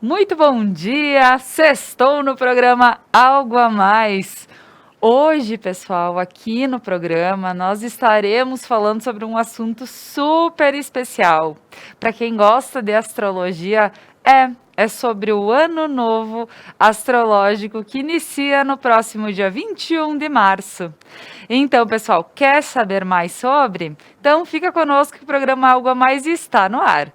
Muito bom dia! Sextou no programa Algo a Mais. Hoje, pessoal, aqui no programa, nós estaremos falando sobre um assunto super especial. Para quem gosta de astrologia, é sobre o Ano Novo Astrológico que inicia no próximo dia 21 de março. Então, pessoal, quer saber mais sobre? Então, fica conosco que o programa Algo a Mais está no ar.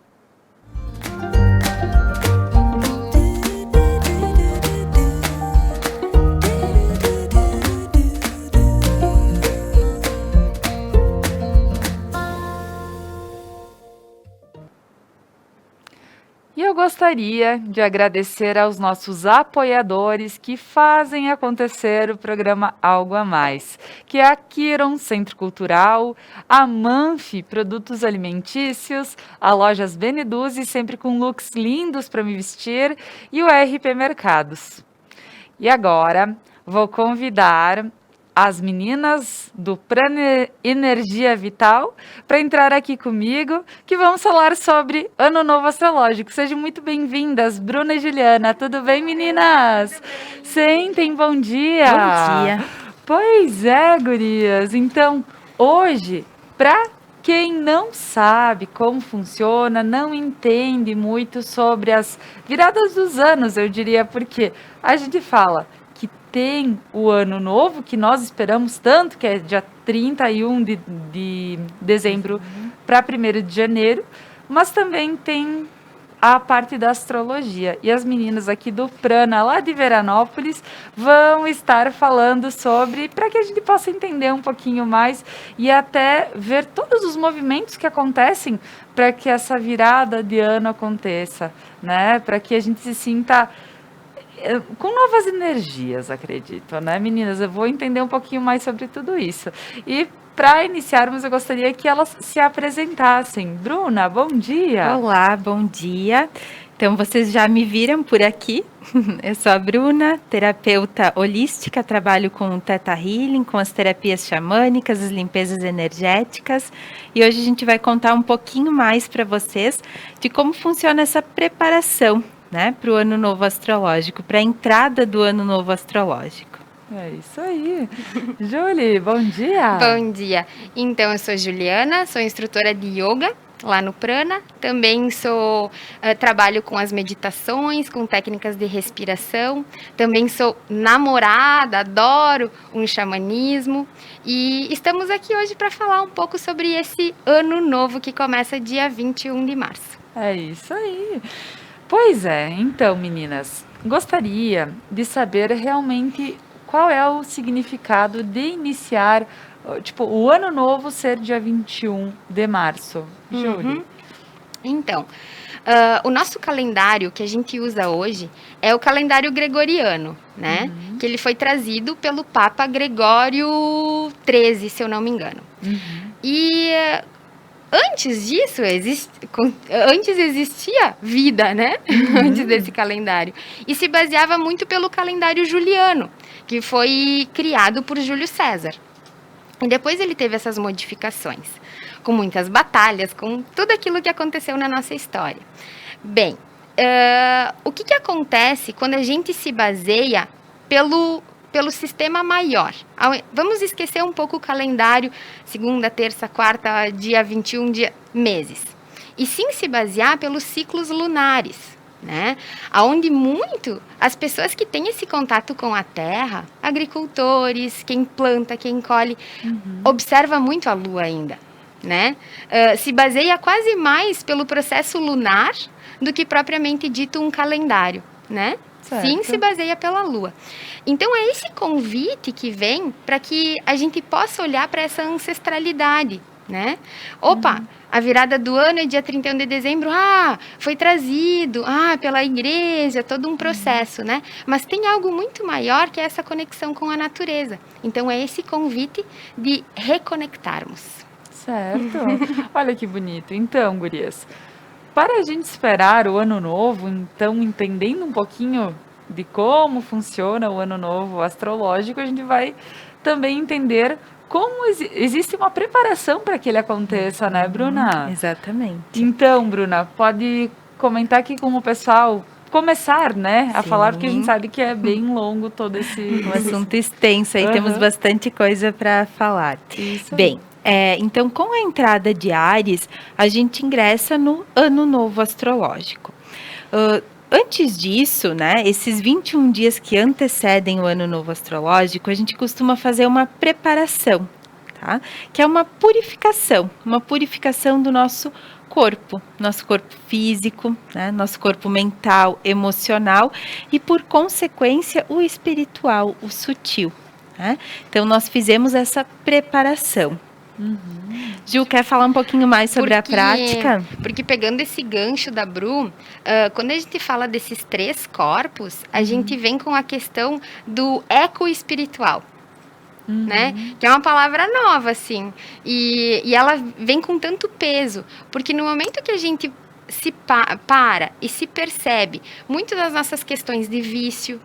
E eu gostaria de agradecer aos nossos apoiadores que fazem acontecer o programa Algo a Mais, que é a Kiron Centro Cultural, a Manfi Produtos Alimentícios, a Lojas Beneduzzi, sempre com looks lindos para me vestir, e o RP Mercados. E agora vou convidar as meninas do Prana Energia Vital para entrar aqui comigo, que vamos falar sobre Ano Novo Astrológico. Sejam muito bem-vindas, Bruna e Juliana. Tudo bem, meninas? Sentem, bom dia. Bom dia. Pois é, gurias. Então, hoje, para quem não sabe como funciona, não entende muito sobre as viradas dos anos, eu diria, porque a gente fala que tem o ano novo, que nós esperamos tanto, que é dia 31 de dezembro para 1º de janeiro, mas também tem a parte da astrologia. E as meninas aqui do Prana, lá de Veranópolis, vão estar falando sobre, para que a gente possa entender um pouquinho mais e até ver todos os movimentos que acontecem para que essa virada de ano aconteça, né? Para que a gente se sinta com novas energias, acredito, né, meninas? Eu vou entender um pouquinho mais sobre tudo isso. E para iniciarmos, eu gostaria que elas se apresentassem. Bruna, bom dia. Olá, bom dia. Então, vocês já me viram por aqui. Eu sou a Bruna, terapeuta holística, trabalho com Theta Healing, com as terapias xamânicas, as limpezas energéticas. E hoje a gente vai contar um pouquinho mais para vocês de como funciona essa preparação, né, para o Ano Novo Astrológico, para a entrada do Ano Novo Astrológico. É isso aí. Julie, bom dia. Bom dia. Então, eu sou Juliana, sou instrutora de yoga lá no Prana. Também trabalho com as meditações, com técnicas de respiração. Também sou namorada, adoro um xamanismo. E estamos aqui hoje para falar um pouco sobre esse ano novo que começa dia 21 de março. É isso aí. Pois é, então, meninas, gostaria de saber realmente qual é o significado de iniciar, tipo, o ano novo ser dia 21 de março. Júlia. Então, o nosso calendário que a gente usa hoje é o calendário gregoriano, né? Que ele foi trazido pelo Papa Gregório XIII, se eu não me engano. E antes disso, antes existia vida, né? Antes desse calendário. E se baseava muito pelo calendário juliano, que foi criado por Júlio César. E depois ele teve essas modificações, com muitas batalhas, com tudo aquilo que aconteceu na nossa história. Bem, o que acontece quando a gente se baseia pelo sistema maior? Vamos esquecer um pouco o calendário, segunda, terça, quarta, dia 21, meses. E sim se basear pelos ciclos lunares, né? Onde muito as pessoas que têm esse contato com a terra, agricultores, quem planta, quem colhe, observa muito a lua ainda, né? Se baseia quase mais pelo processo lunar do que propriamente dito um calendário, né? Certo. Sim, se baseia pela lua. Então, é esse convite que vem para que a gente possa olhar para essa ancestralidade, né? Opa, a virada do ano é dia 31 de dezembro, foi trazido, pela igreja, todo um processo, né? Mas tem algo muito maior que é essa conexão com a natureza. Então, é esse convite de reconectarmos. Certo. Olha que bonito. Então, gurias, para a gente esperar o ano novo, então, entendendo um pouquinho de como funciona o ano novo astrológico, a gente vai também entender como existe uma preparação para que ele aconteça, né, Bruna? Exatamente. Então, Bruna, pode comentar aqui com o pessoal começar, né, a Sim. falar, porque a gente sabe que é bem longo todo esse... Um assunto extenso, aí Aham. temos bastante coisa para falar. Isso aí. Bem, então com a entrada de Áries, a gente ingressa no Ano Novo Astrológico. Antes disso, né, esses 21 dias que antecedem o Ano Novo Astrológico, a gente costuma fazer uma preparação, tá? Que é uma purificação do nosso corpo físico, né, nosso corpo mental, emocional e, por consequência, o espiritual, o sutil. Né? Então, nós fizemos essa preparação. Gil, quer falar um pouquinho mais sobre a prática? Porque pegando esse gancho da Bru, quando a gente fala desses 3 corpos, a gente vem com a questão do eco-espiritual. Né? Que é uma palavra nova, assim. E ela vem com tanto peso, porque no momento que a gente se para e se percebe muito das nossas questões de vício,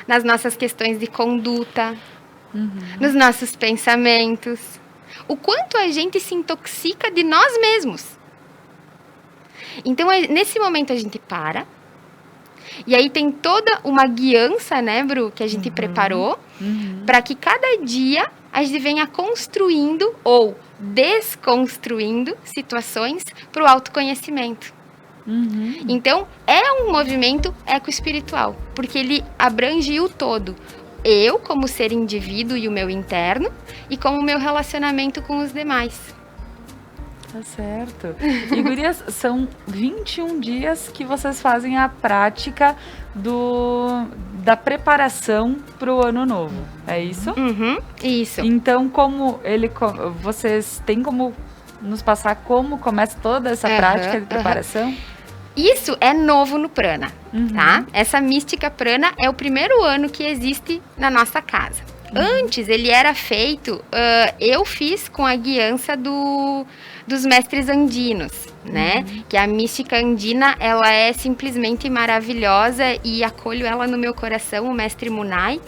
nas nossas questões de conduta, nos nossos pensamentos, o quanto a gente se intoxica de nós mesmos. Então, nesse momento a gente para, e aí tem toda uma guiança, né, Bru, que a gente preparou, para que cada dia a gente venha construindo ou desconstruindo situações para o autoconhecimento. Então, é um movimento ecoespiritual, porque ele abrange o todo. Eu, como ser indivíduo e o meu interno, e como o meu relacionamento com os demais. Tá certo. E, gurias, são 21 dias que vocês fazem a prática da preparação para o ano novo. É isso? Isso. Então, vocês têm como nos passar como começa toda essa prática de preparação? Isso é novo no Prana, tá? Essa mística Prana é o primeiro ano que existe na nossa casa. Antes, ele era feito, eu fiz com a guiança dos mestres andinos, né? Que a mística andina, ela é simplesmente maravilhosa e acolho ela no meu coração, o mestre Munai.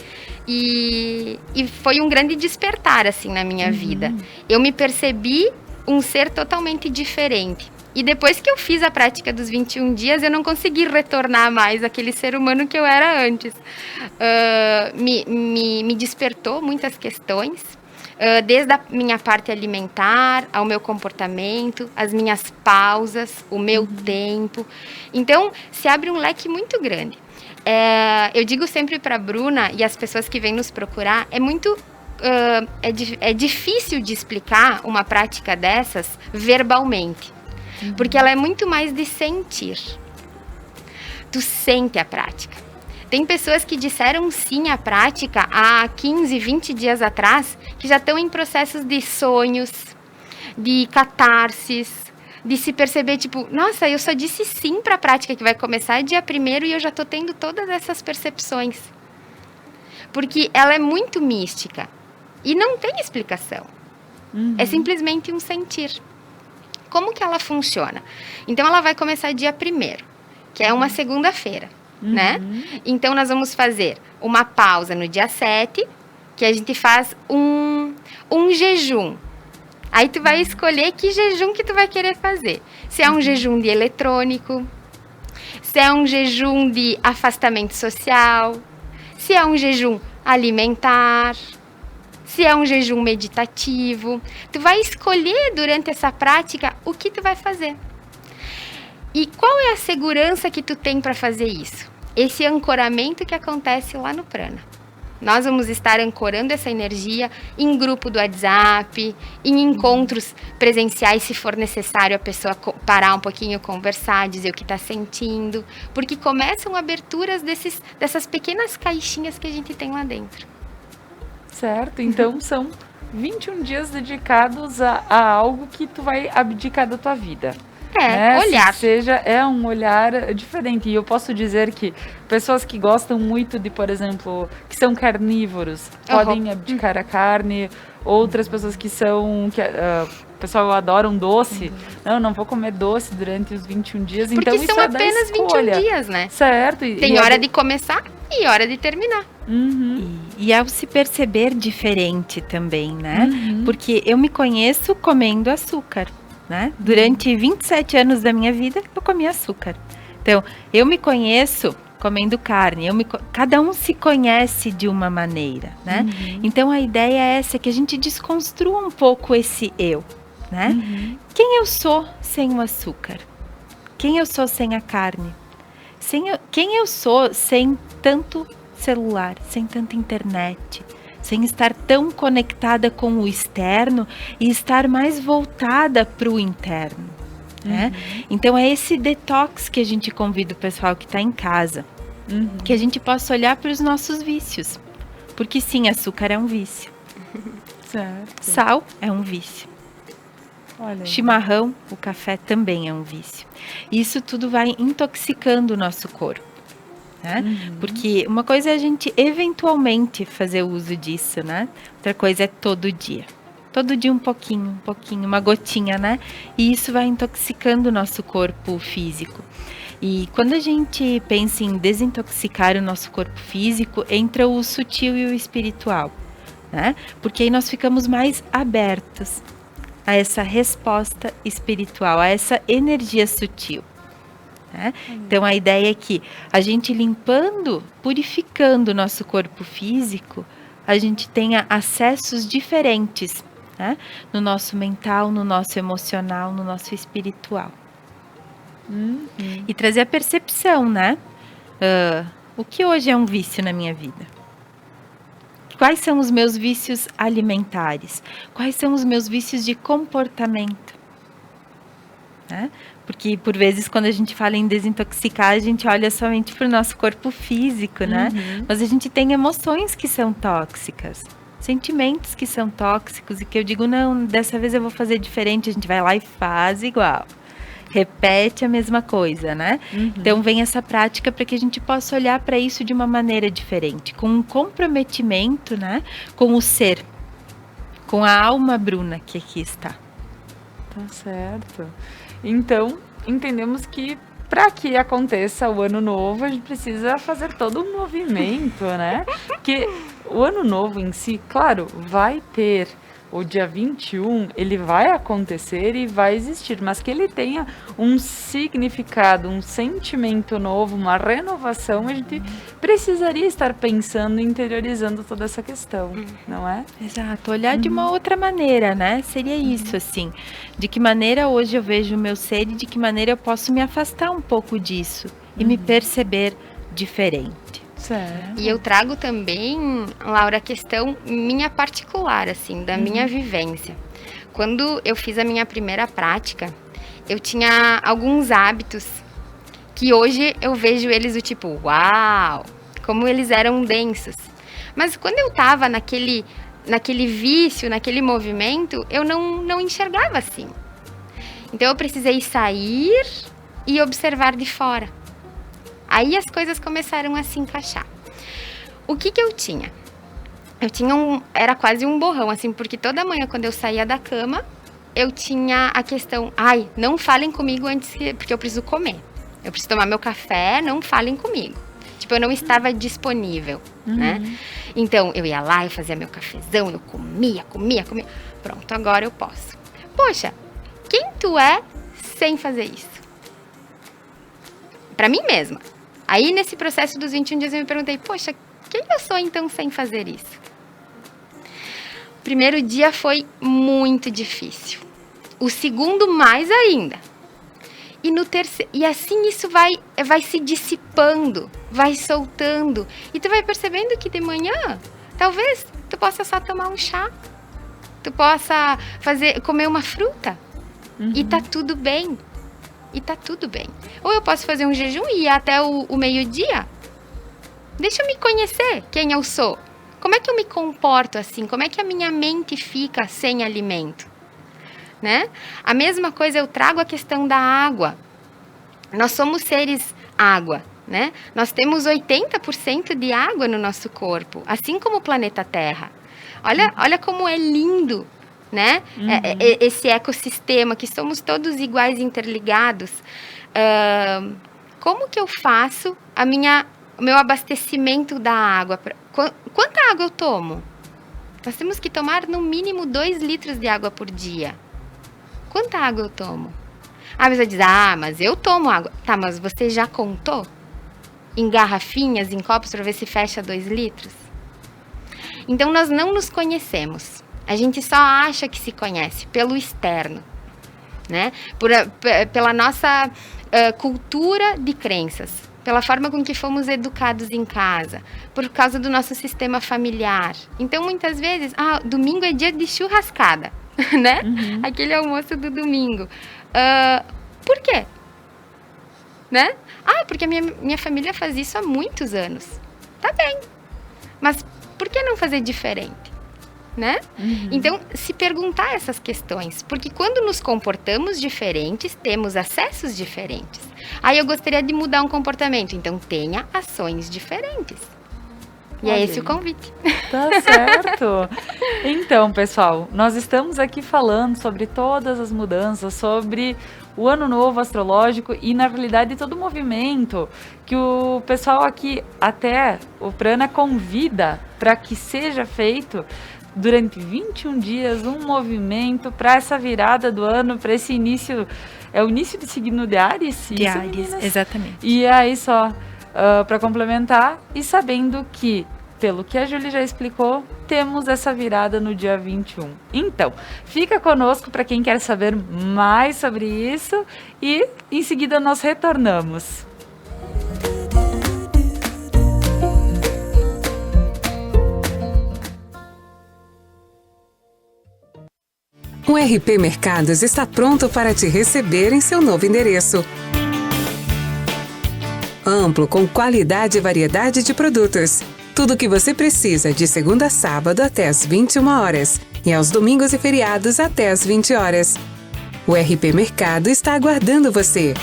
E foi um grande despertar, assim, na minha vida. Eu me percebi um ser totalmente diferente. E depois que eu fiz a prática dos 21 dias, eu não consegui retornar mais aquele ser humano que eu era antes. Me despertou muitas questões, desde a minha parte alimentar, ao meu comportamento, as minhas pausas, o meu tempo. Então, se abre um leque muito grande. Eu digo sempre para a Bruna e as pessoas que vêm nos procurar, é difícil de explicar uma prática dessas verbalmente. Porque ela é muito mais de sentir. Tu sente a prática. Tem pessoas que disseram sim à prática há 15, 20 dias atrás, que já estão em processos de sonhos, de catarses, de se perceber, tipo, nossa, eu só disse sim para a prática que vai começar dia 1º e eu já estou tendo todas essas percepções. Porque ela é muito mística e não tem explicação. É simplesmente um sentir. Como que ela funciona? Então, ela vai começar dia 1º, que é uma segunda-feira, né? Então, nós vamos fazer uma pausa no dia 7, que a gente faz um jejum. Aí, tu vai escolher que jejum que tu vai querer fazer. Se é um jejum de eletrônico, se é um jejum de afastamento social, se é um jejum alimentar, se é um jejum meditativo. Tu vai escolher durante essa prática o que tu vai fazer. E qual é a segurança que tu tem para fazer isso? Esse ancoramento que acontece lá no Prana. Nós vamos estar ancorando essa energia em grupo do WhatsApp, em encontros presenciais, se for necessário a pessoa parar um pouquinho, conversar, dizer o que está sentindo. Porque começam aberturas dessas pequenas caixinhas que a gente tem lá dentro. Certo, então são 21 dias dedicados a algo que tu vai abdicar da tua vida. Olhar. É um olhar diferente. E eu posso dizer que pessoas que gostam muito de, por exemplo, que são carnívoros, podem abdicar a carne. Outras pessoas que são... pessoal adora um doce. Não vou comer doce durante os 21 dias. Porque então são isso apenas 21 dias, né? Certo. Tem hora de começar e hora de terminar. E ao se perceber diferente também, né? Porque eu me conheço comendo açúcar, né? Durante 27 anos da minha vida, eu comi açúcar. Então, eu me conheço comendo carne, cada um se conhece de uma maneira, né? Então, a ideia é essa, que a gente desconstrua um pouco esse eu, né? Quem eu sou sem o açúcar? Quem eu sou sem a carne? Quem eu sou sem tanto celular, sem tanta internet, sem estar tão conectada com o externo e estar mais voltada para o interno, né? Então é esse detox que a gente convida o pessoal que está em casa, que a gente possa olhar para os nossos vícios, porque sim, açúcar é um vício, Certo. sal é um vício, Olha aí. chimarrão, o café também é um vício. Isso tudo vai intoxicando o nosso corpo, né? Porque uma coisa é a gente eventualmente fazer uso disso, né? Outra coisa é todo dia. Todo dia um pouquinho, uma gotinha, né? E isso vai intoxicando o nosso corpo físico. E quando a gente pensa em desintoxicar o nosso corpo físico, entra o sutil e o espiritual, né? Porque aí nós ficamos mais abertos a essa resposta espiritual, a essa energia sutil, né? Então a ideia é que a gente limpando, purificando o nosso corpo físico, a gente tenha acessos diferentes, né? No nosso mental, no nosso emocional, no nosso espiritual. E trazer a percepção, né? O que hoje é um vício na minha vida? Quais são os meus vícios alimentares? Quais são os meus vícios de comportamento? Né? Porque, por vezes, quando a gente fala em desintoxicar, a gente olha somente para o nosso corpo físico, né? Mas a gente tem emoções que são tóxicas, sentimentos que são tóxicos e que eu digo, não, dessa vez eu vou fazer diferente, a gente vai lá e faz igual. Repete a mesma coisa, né? Então vem essa prática para que a gente possa olhar para isso de uma maneira diferente, com um comprometimento, né? Com o ser, com a alma Bruna que aqui está. Tá certo. Então, entendemos que para que aconteça o ano novo, a gente precisa fazer todo um movimento, né? Que o ano novo em si, claro, vai ter o dia 21, ele vai acontecer e vai existir, mas que ele tenha um significado, um sentimento novo, uma renovação, a gente precisaria estar pensando e interiorizando toda essa questão, não é? Exato, olhar de uma outra maneira, né? Seria isso, assim. De que maneira hoje eu vejo o meu ser e de que maneira eu posso me afastar um pouco disso e me perceber diferente. Certo. E eu trago também, Laura, a questão minha particular, assim, da minha vivência. Quando eu fiz a minha primeira prática, eu tinha alguns hábitos que hoje eu vejo eles do tipo, uau, como eles eram densos. Mas quando eu tava naquele vício, naquele movimento, eu não enxergava assim. Então eu precisei sair e observar de fora. Aí as coisas começaram a se encaixar. O que eu tinha? Era quase um borrão, assim, porque toda manhã quando eu saía da cama, eu tinha a questão, não falem comigo antes, porque eu preciso comer. Eu preciso tomar meu café, não falem comigo. Tipo, eu não estava disponível, né? Então, eu ia lá, eu fazia meu cafezão, eu comia. Pronto, agora eu posso. Poxa, quem tu é sem fazer isso? Pra mim mesma. Aí, nesse processo dos 21 dias, eu me perguntei, poxa, quem eu sou, então, sem fazer isso? O primeiro dia foi muito difícil. O segundo, mais ainda. E no terceiro, e assim isso vai se dissipando, vai soltando. E tu vai percebendo que de manhã, talvez, tu possa só tomar um chá. Tu possa comer uma fruta. E tá tudo bem. Ou eu posso fazer um jejum e ir até o meio-dia. Deixa eu me conhecer quem eu sou. Como é que eu me comporto assim? Como é que a minha mente fica sem alimento? Né? A mesma coisa eu trago a questão da água. Nós somos seres água, né? Nós temos 80% de água no nosso corpo, assim como o planeta Terra. Olha como é lindo, né? Esse ecossistema, que somos todos iguais, interligados. Como que eu faço o meu abastecimento da água? Quanta água eu tomo? Nós temos que tomar no mínimo 2 litros de água por dia. Quanta água eu tomo? A pessoa diz, mas eu tomo água. Tá, mas você já contou? Em garrafinhas, em copos, para ver se fecha 2 litros? Então, nós não nos conhecemos. A gente só acha que se conhece pelo externo, né? Pela nossa cultura de crenças, pela forma com que fomos educados em casa, por causa do nosso sistema familiar. Então, muitas vezes, domingo é dia de churrascada, né? Uhum. Aquele almoço do domingo. Por quê? Né? Porque a minha família faz isso há muitos anos. Tá bem. Mas por que não fazer diferente? Né? Uhum. Então, se perguntar essas questões, porque quando nos comportamos diferentes, temos acessos diferentes. Eu gostaria de mudar um comportamento, então tenha ações diferentes. E Olha é esse aí. o convite. Tá certo. Então, pessoal, nós estamos aqui falando sobre todas as mudanças, sobre o Ano Novo Astrológico e, na realidade, todo o movimento que o pessoal aqui, até o Prana, convida para que seja feito durante 21 dias um movimento para essa virada do ano, para esse início. É o início do signo de Áries? De Áries, exatamente. E aí, só para complementar, e sabendo que, pelo que a Júlia já explicou, temos essa virada no dia 21. Então, fica conosco para quem quer saber mais sobre isso e em seguida nós retornamos. O RP Mercados está pronto para te receber em seu novo endereço. Amplo, com qualidade e variedade de produtos. Tudo o que você precisa de segunda a sábado até às 21 horas e aos domingos e feriados até às 20 horas. O RP Mercado está aguardando você.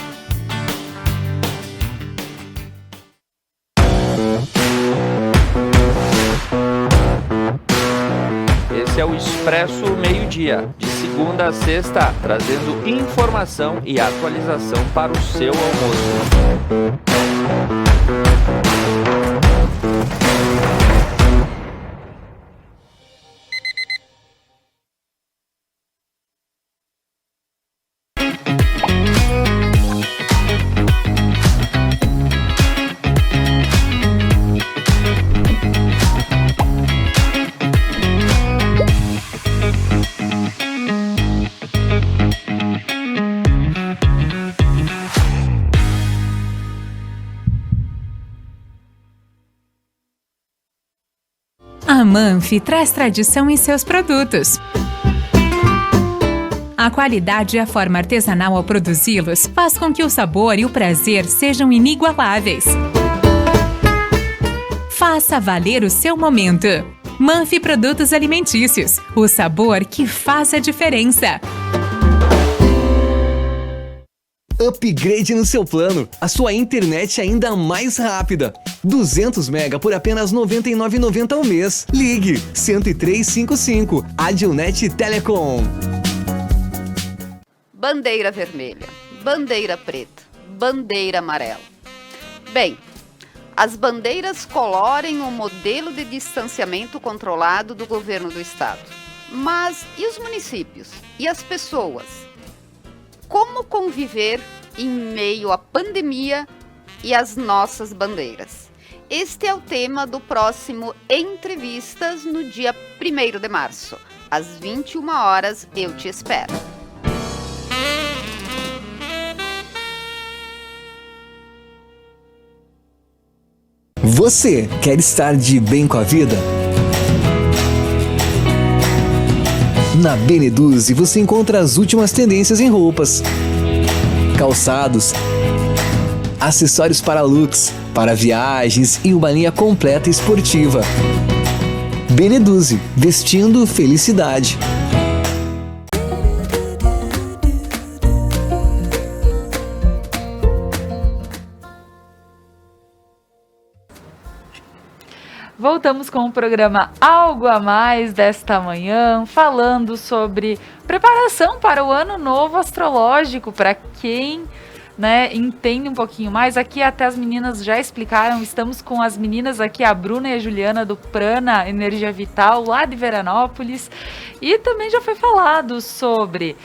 Esse é o Expresso Meio-Dia, de segunda a sexta, trazendo informação e atualização para o seu almoço. A Manfi traz tradição em seus produtos. A qualidade e a forma artesanal ao produzi-los faz com que o sabor e o prazer sejam inigualáveis. Faça valer o seu momento. Manfi Produtos Alimentícios, o sabor que faz a diferença. Upgrade no seu plano, a sua internet ainda mais rápida. 200 mega por apenas R$ 99,90 ao mês. Ligue 10355, Adilnet Telecom. Bandeira vermelha, bandeira preta, bandeira amarela. Bem, as bandeiras colorem o modelo de distanciamento controlado do governo do estado. Mas e os municípios? E as pessoas? Como conviver em meio à pandemia e às nossas bandeiras? Este é o tema do próximo Entrevistas no dia 1º de março. Às 21 horas, eu te espero. Você quer estar de bem com a vida? Na Beneduzzi você encontra as últimas tendências em roupas, calçados, acessórios para looks, para viagens e uma linha completa esportiva. Beneduzzi, vestindo felicidade. Voltamos com o programa Algo a Mais desta manhã, falando sobre preparação para o Ano Novo Astrológico, para quem entende um pouquinho mais. Aqui até as meninas já explicaram, estamos com as meninas aqui, a Bruna e a Juliana do Prana Energia Vital, lá de Veranópolis, e também já foi falado sobre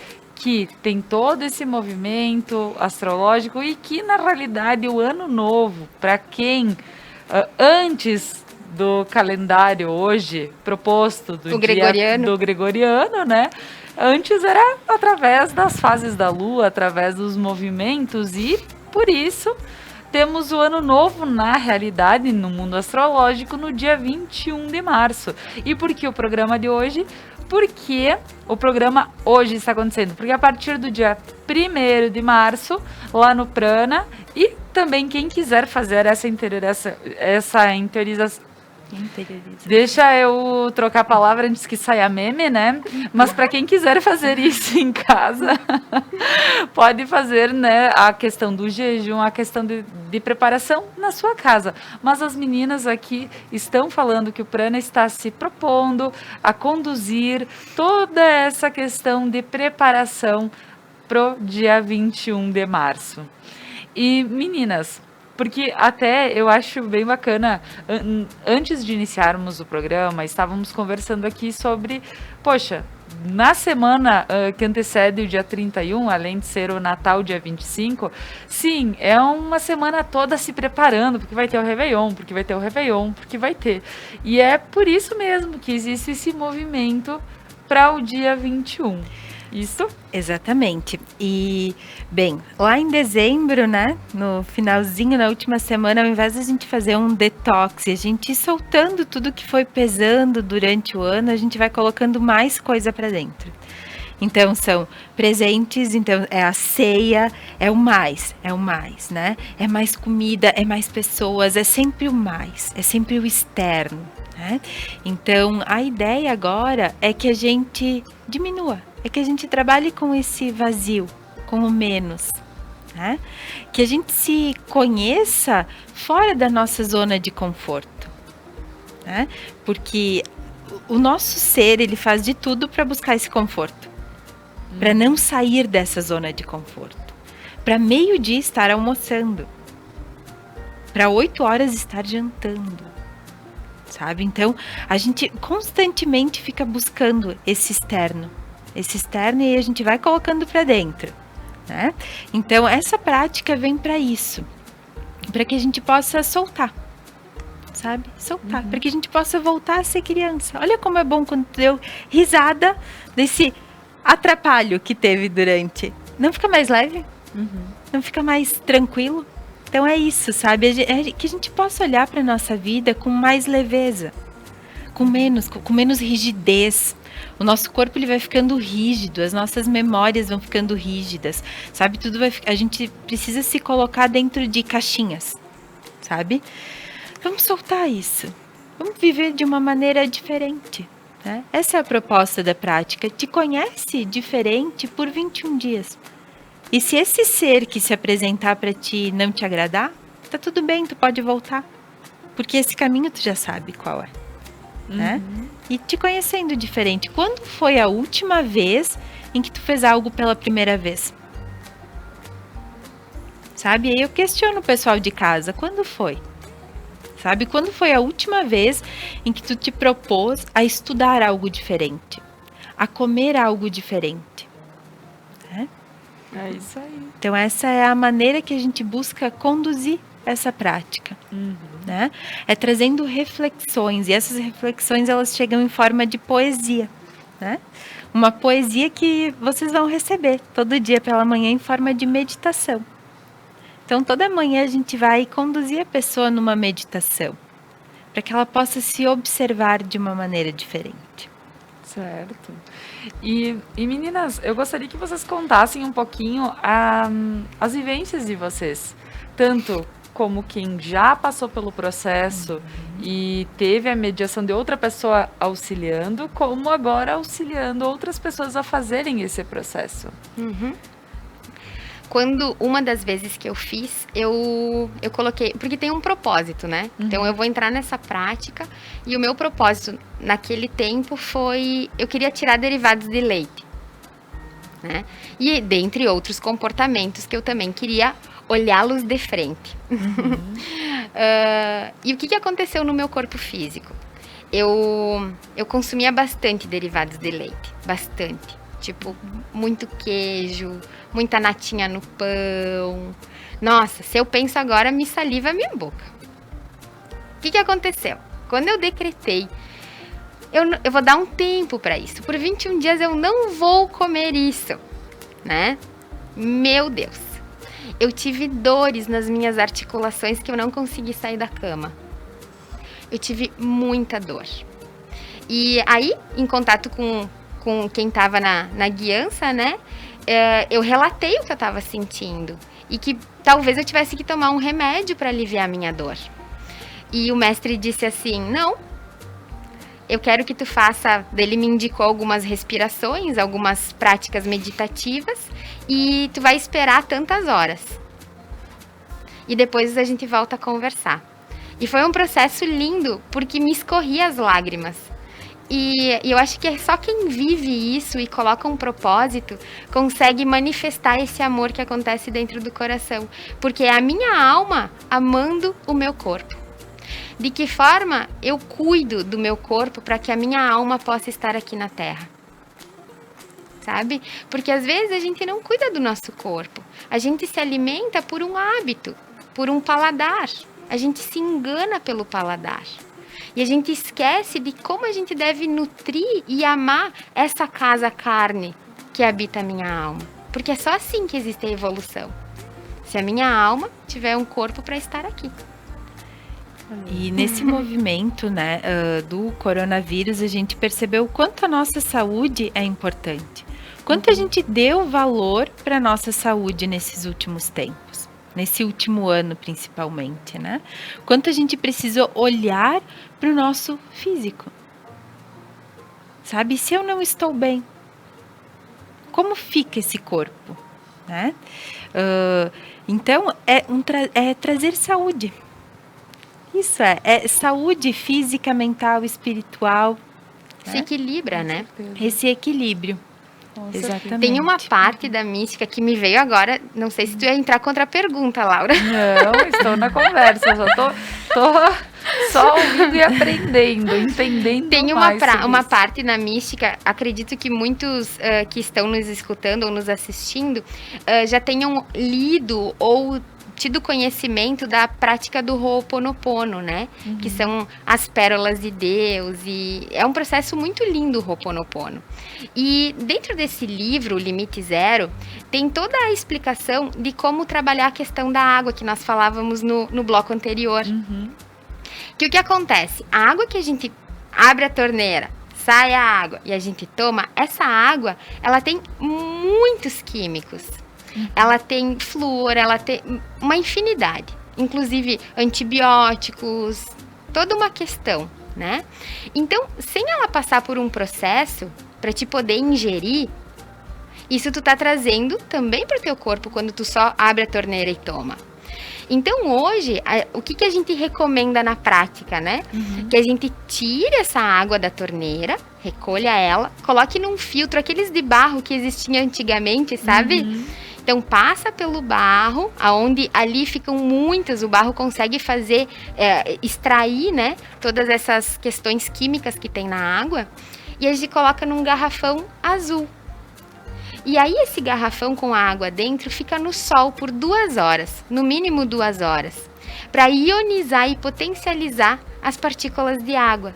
que tem todo esse movimento astrológico e que, na realidade, o ano novo, para quem antes do calendário hoje proposto do gregoriano, né? Antes era através das fases da Lua, através dos movimentos, e por isso temos o ano novo, na realidade, no mundo astrológico, no dia 21 de março. E por que o programa de hoje? Porque o programa hoje está acontecendo? Porque a partir do dia 1º de março, lá no Prana, e também quem quiser fazer essa interiorização. Deixa eu trocar a palavra antes que saia meme, né? Mas para quem quiser fazer isso em casa, pode fazer, né, a questão do jejum, a questão de preparação na sua casa. Mas as meninas aqui estão falando que o Prana está se propondo a conduzir toda essa questão de preparação pro dia 21 de março. E meninas, porque até eu acho bem bacana, antes de iniciarmos o programa, estávamos conversando aqui sobre, poxa, na semana que antecede o dia 31, além de ser o Natal, dia 25, sim, é uma semana toda se preparando, porque vai ter o Réveillon, porque vai ter o Réveillon, porque vai ter. E é por isso mesmo que existe esse movimento para o dia 21. Isso? Exatamente. E, bem, lá em dezembro, né, no finalzinho, na última semana, ao invés de a gente fazer um detox e a gente ir soltando tudo que foi pesando durante o ano, a gente vai colocando mais coisa para dentro. Então, são presentes, então é a ceia, é o mais, né? É mais comida, é mais pessoas, é sempre o mais, é sempre o externo, né? Então, a ideia agora é que a gente diminua, é que a gente trabalhe com esse vazio, com o menos, né? Que a gente se conheça fora da nossa zona de conforto, né? Porque o nosso ser, ele faz de tudo para buscar esse conforto, para não sair dessa zona de conforto, para meio-dia estar almoçando, para 8 horas estar jantando, sabe? Então, a gente constantemente fica buscando esse externo, e aí a gente vai colocando para dentro, né? Então, essa prática vem para isso, para que a gente possa soltar, sabe? Soltar, para que a gente possa voltar a ser criança. Olha como é bom quando deu risada desse atrapalho que teve durante. Não fica mais leve? Não fica mais tranquilo? Então é isso, sabe? É que a gente possa olhar para a nossa vida com mais leveza, com menos rigidez. O nosso corpo, ele vai ficando rígido, as nossas memórias vão ficando rígidas, sabe? A gente precisa se colocar dentro de caixinhas, sabe? Vamos soltar isso. Vamos viver de uma maneira diferente, né? Essa é a proposta da prática. Te conhece diferente por 21 dias. E se esse ser que se apresentar para ti não te agradar, tá tudo bem, tu pode voltar. Porque esse caminho tu já sabe qual é, né? E te conhecendo diferente. Quando foi a última vez em que tu fez algo pela primeira vez? Sabe? Aí eu questiono o pessoal de casa. Quando foi? Sabe? Quando foi a última vez em que tu te propôs a estudar algo diferente? A comer algo diferente? Né? É isso aí. Então, essa é a maneira que a gente busca conduzir essa prática, né? É trazendo reflexões, e essas reflexões, elas chegam em forma de poesia, né? Uma poesia que vocês vão receber todo dia pela manhã em forma de meditação. Então, toda manhã a gente vai conduzir a pessoa numa meditação, para que ela possa se observar de uma maneira diferente. Certo. E meninas, eu gostaria que vocês contassem um pouquinho as vivências de vocês, tanto como quem já passou pelo processo e teve a mediação de outra pessoa auxiliando, como agora auxiliando outras pessoas a fazerem esse processo. Quando, uma das vezes que eu fiz, eu coloquei, porque tem um propósito, né? Então, eu vou entrar nessa prática e o meu propósito naquele tempo foi, eu queria tirar derivados de leite, né? E dentre outros comportamentos que eu também queria olhá-los de frente. E o que aconteceu no meu corpo físico? Eu consumia bastante derivados de leite, bastante. Tipo, muito queijo, muita natinha no pão. Nossa, se eu penso agora, me saliva a minha boca. O que aconteceu? Quando eu decretei, eu vou dar um tempo para isso. Por 21 dias eu não vou comer isso, né? Meu Deus. Eu tive dores nas minhas articulações que eu não consegui sair da cama. Eu tive muita dor. E aí, em contato com quem estava na guiança, né? Eu relatei o que eu estava sentindo. E que talvez eu tivesse que tomar um remédio para aliviar a minha dor. E o mestre disse assim, não, eu quero que tu faça... Ele me indicou algumas respirações, algumas práticas meditativas, e tu vai esperar tantas horas. E depois a gente volta a conversar. E foi um processo lindo, porque me escorria as lágrimas. E eu acho que é só quem vive isso e coloca um propósito consegue manifestar esse amor que acontece dentro do coração. Porque é a minha alma amando o meu corpo. De que forma eu cuido do meu corpo para que a minha alma possa estar aqui na Terra? Sabe? Porque às vezes a gente não cuida do nosso corpo. A gente se alimenta por um hábito, por um paladar. A gente se engana pelo paladar. E a gente esquece de como a gente deve nutrir e amar essa casa carne que habita a minha alma. Porque é só assim que existe a evolução. Se a minha alma tiver um corpo para estar aqui. E nesse movimento, né, do coronavírus, a gente percebeu o quanto a nossa saúde é importante. Quanto a gente deu valor para a nossa saúde nesses últimos tempos. Nesse último ano, principalmente, né? Quanto a gente precisa olhar para o nosso físico. Sabe? Se eu não estou bem, como fica esse corpo? Né? Então, é trazer saúde. Isso é saúde física, mental, espiritual. Se equilibra, né? Esse equilíbrio. Exatamente. Tem uma parte da mística que me veio agora, não sei se tu ia entrar contra a pergunta, Laura. Não, estou na conversa, só tô só ouvindo e aprendendo, entendendo. Tem mais uma parte na mística, acredito que muitos que estão nos escutando ou nos assistindo já tenham lido ou tido conhecimento da prática do Ho'oponopono, né? Uhum. Que são as pérolas de Deus, e é um processo muito lindo o Ho'oponopono. E dentro desse livro, O Limite Zero, tem toda a explicação de como trabalhar a questão da água, que nós falávamos no bloco anterior. Uhum. Que o que acontece? A água que a gente abre a torneira, sai a água e a gente toma, essa água, ela tem muitos químicos. Ela tem flúor, ela tem uma infinidade, inclusive antibióticos, toda uma questão, né? Então, sem ela passar por um processo para te poder ingerir, isso tu tá trazendo também para o teu corpo quando tu só abre a torneira e toma. Então, hoje, o que a gente recomenda na prática, né? Uhum. Que a gente tire essa água da torneira, recolha ela, coloque num filtro, aqueles de barro que existiam antigamente, sabe? Uhum. Então, passa pelo barro, aonde ali ficam muitas, o barro consegue fazer, extrair, né, todas essas questões químicas que tem na água, e a gente coloca num garrafão azul. E aí, esse garrafão com a água dentro fica no sol por 2 horas, no mínimo 2 horas, para ionizar e potencializar as partículas de água.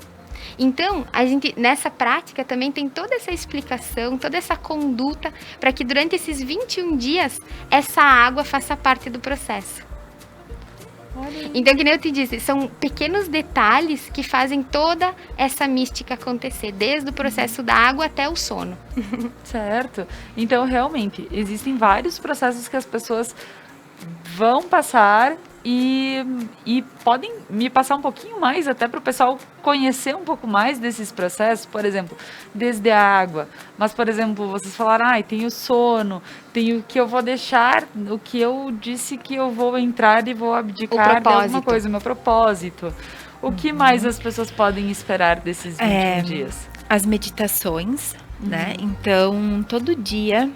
Então, a gente, nessa prática, também tem toda essa explicação, toda essa conduta, para que durante esses 21 dias, essa água faça parte do processo. Então, que nem eu te disse, são pequenos detalhes que fazem toda essa mística acontecer, desde o processo da água até o sono. Certo. Então, realmente, existem vários processos que as pessoas vão passar e podem me passar um pouquinho mais, até para o pessoal conhecer um pouco mais desses processos, por exemplo, desde a água. Mas, por exemplo, vocês falaram, tem o sono, tem o que eu vou deixar, o que eu disse que eu vou entrar e vou abdicar de alguma coisa, o meu propósito. O que mais as pessoas podem esperar desses 21 dias? As meditações, né? Então, todo dia,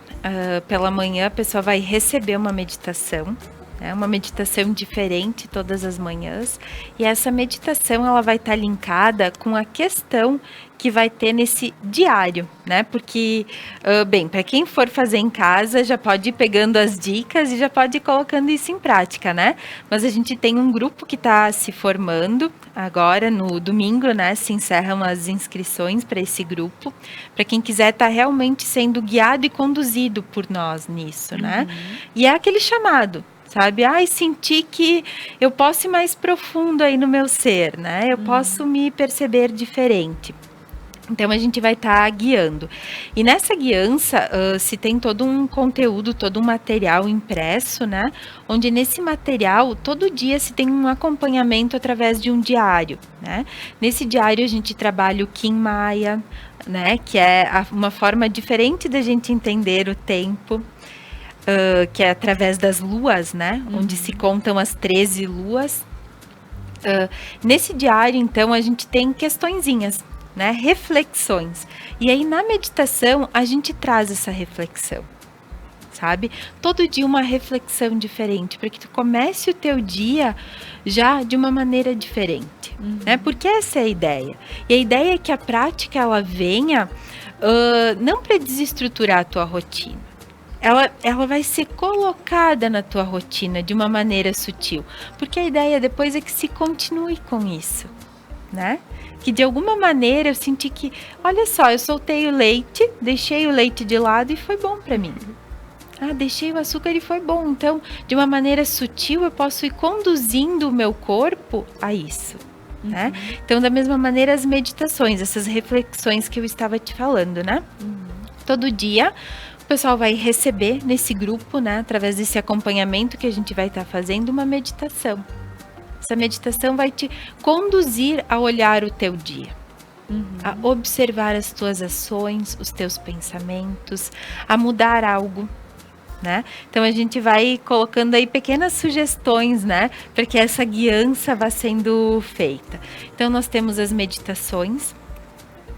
pela manhã, a pessoa vai receber uma meditação, É uma meditação diferente todas as manhãs. E essa meditação ela vai estar linkada com a questão que vai ter nesse diário, né? Porque, bem, para quem for fazer em casa, já pode ir pegando as dicas e já pode ir colocando isso em prática, né? Mas a gente tem um grupo que está se formando agora, no domingo, né? Se encerram as inscrições para esse grupo, para quem quiser estar realmente sendo guiado e conduzido por nós nisso, né? E é aquele chamado, sabe? Senti que eu posso ir mais profundo aí no meu ser, né? Eu posso me perceber diferente. Então, a gente vai estar guiando. E nessa guiança, se tem todo um conteúdo, todo um material impresso, né? Onde nesse material, todo dia se tem um acompanhamento através de um diário, né? Nesse diário, a gente trabalha o Kim Maya, né? Que é uma forma diferente da gente entender o tempo. Que é através das luas, né? Onde se contam as 13 luas. Nesse diário, então, a gente tem questõezinhas, né? Reflexões. E aí, na meditação, a gente traz essa reflexão, sabe? Todo dia uma reflexão diferente, para que tu comece o teu dia já de uma maneira diferente, né? Porque essa é a ideia. E a ideia é que a prática, ela venha não para desestruturar a tua rotina. Ela vai ser colocada na tua rotina de uma maneira sutil. Porque a ideia depois é que se continue com isso, né? Que de alguma maneira eu senti que, olha só, eu soltei o leite, deixei o leite de lado e foi bom para mim. Deixei o açúcar e foi bom. Então, de uma maneira sutil, eu posso ir conduzindo o meu corpo a isso, né? Então, da mesma maneira, as meditações, essas reflexões que eu estava te falando, né? Todo dia, o pessoal vai receber nesse grupo, né? Através desse acompanhamento que a gente vai estar fazendo, uma meditação. Essa meditação vai te conduzir a olhar o teu dia, a observar as tuas ações, os teus pensamentos, a mudar algo, né? Então a gente vai colocando aí pequenas sugestões, né? Para que essa guiança vá sendo feita. Então nós temos as meditações,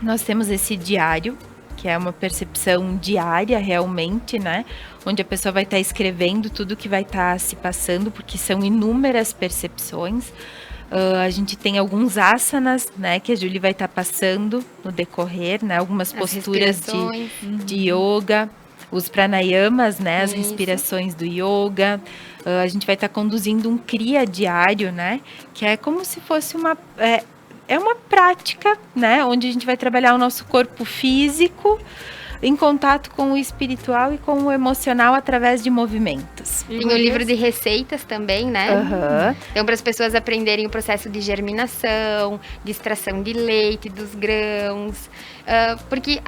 nós temos esse diário, que é uma percepção diária realmente, né? Onde a pessoa vai estar escrevendo tudo que vai estar se passando, porque são inúmeras percepções. A gente tem alguns asanas, né? Que a Julie vai estar passando no decorrer, né? Algumas posturas de yoga, os pranayamas, né? As respirações do yoga. A gente vai estar conduzindo um kriya diário, né? Que é como se fosse uma prática, né, onde a gente vai trabalhar o nosso corpo físico em contato com o espiritual e com o emocional através de movimentos. Tem o livro de receitas também, né? Então, para as pessoas aprenderem o processo de germinação, de extração de leite, dos grãos. Porque,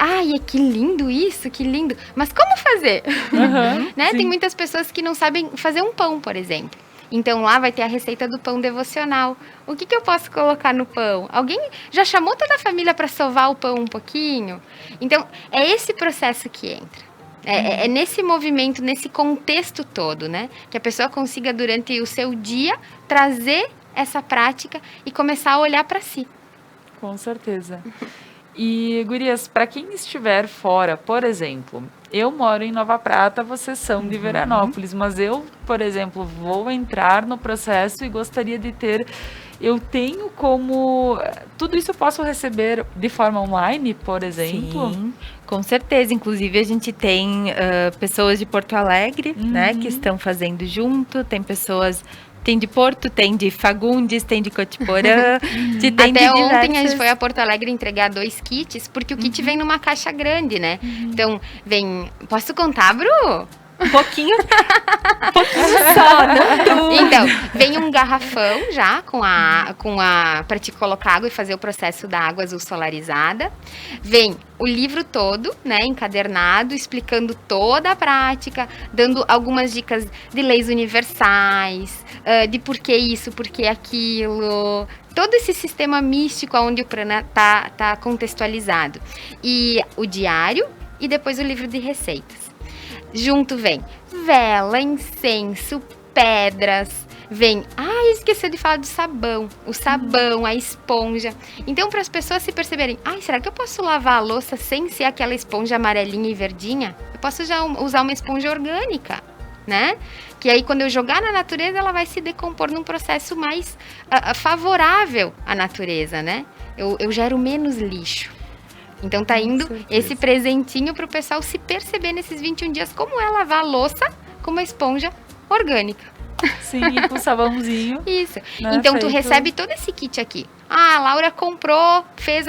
que lindo isso, que lindo. Mas como fazer? Né? Tem muitas pessoas que não sabem fazer um pão, por exemplo. Então, lá vai ter a receita do pão devocional. O que eu posso colocar no pão? Alguém já chamou toda a família para sovar o pão um pouquinho? Então, é esse processo que entra. É nesse movimento, nesse contexto todo, né? Que a pessoa consiga, durante o seu dia, trazer essa prática e começar a olhar para si. Com certeza. E, gurias, para quem estiver fora, por exemplo, eu moro em Nova Prata, vocês são de Veranópolis, mas eu, por exemplo, vou entrar no processo e gostaria de ter... Eu tenho como... Tudo isso eu posso receber de forma online, por exemplo? Sim, com certeza. Inclusive, a gente tem pessoas de Porto Alegre, né, que estão fazendo junto, tem pessoas... Tem de Porto, tem de Fagundes, tem de Cotiporã. Até ontem a gente foi a Porto Alegre entregar 2 kits, porque o kit vem numa caixa grande, né? Então, vem... Posso contar, Bru? Um pouquinho só, não tudo. Então, vem um garrafão já para te colocar água e fazer o processo da água azul solarizada. Vem o livro todo, né, encadernado, explicando toda a prática, dando algumas dicas de leis universais, de por que isso, por que aquilo, todo esse sistema místico onde o prana tá contextualizado. E o diário e depois o livro de receitas. Junto vem vela, incenso, pedras, vem... esqueci de falar do sabão. O sabão, a esponja. Então, para as pessoas se perceberem... será que eu posso lavar a louça sem ser aquela esponja amarelinha e verdinha? Eu posso já usar uma esponja orgânica. né? Que aí quando eu jogar na natureza, ela vai se decompor num processo mais favorável à natureza, né? Eu gero menos lixo. Então tá indo esse presentinho pro pessoal se perceber nesses 21 dias como é lavar a louça com uma esponja orgânica. Sim, e com sabãozinho. Isso. Né, Então, tu feito. recebe todo esse kit aqui. Ah, a Laura comprou, fez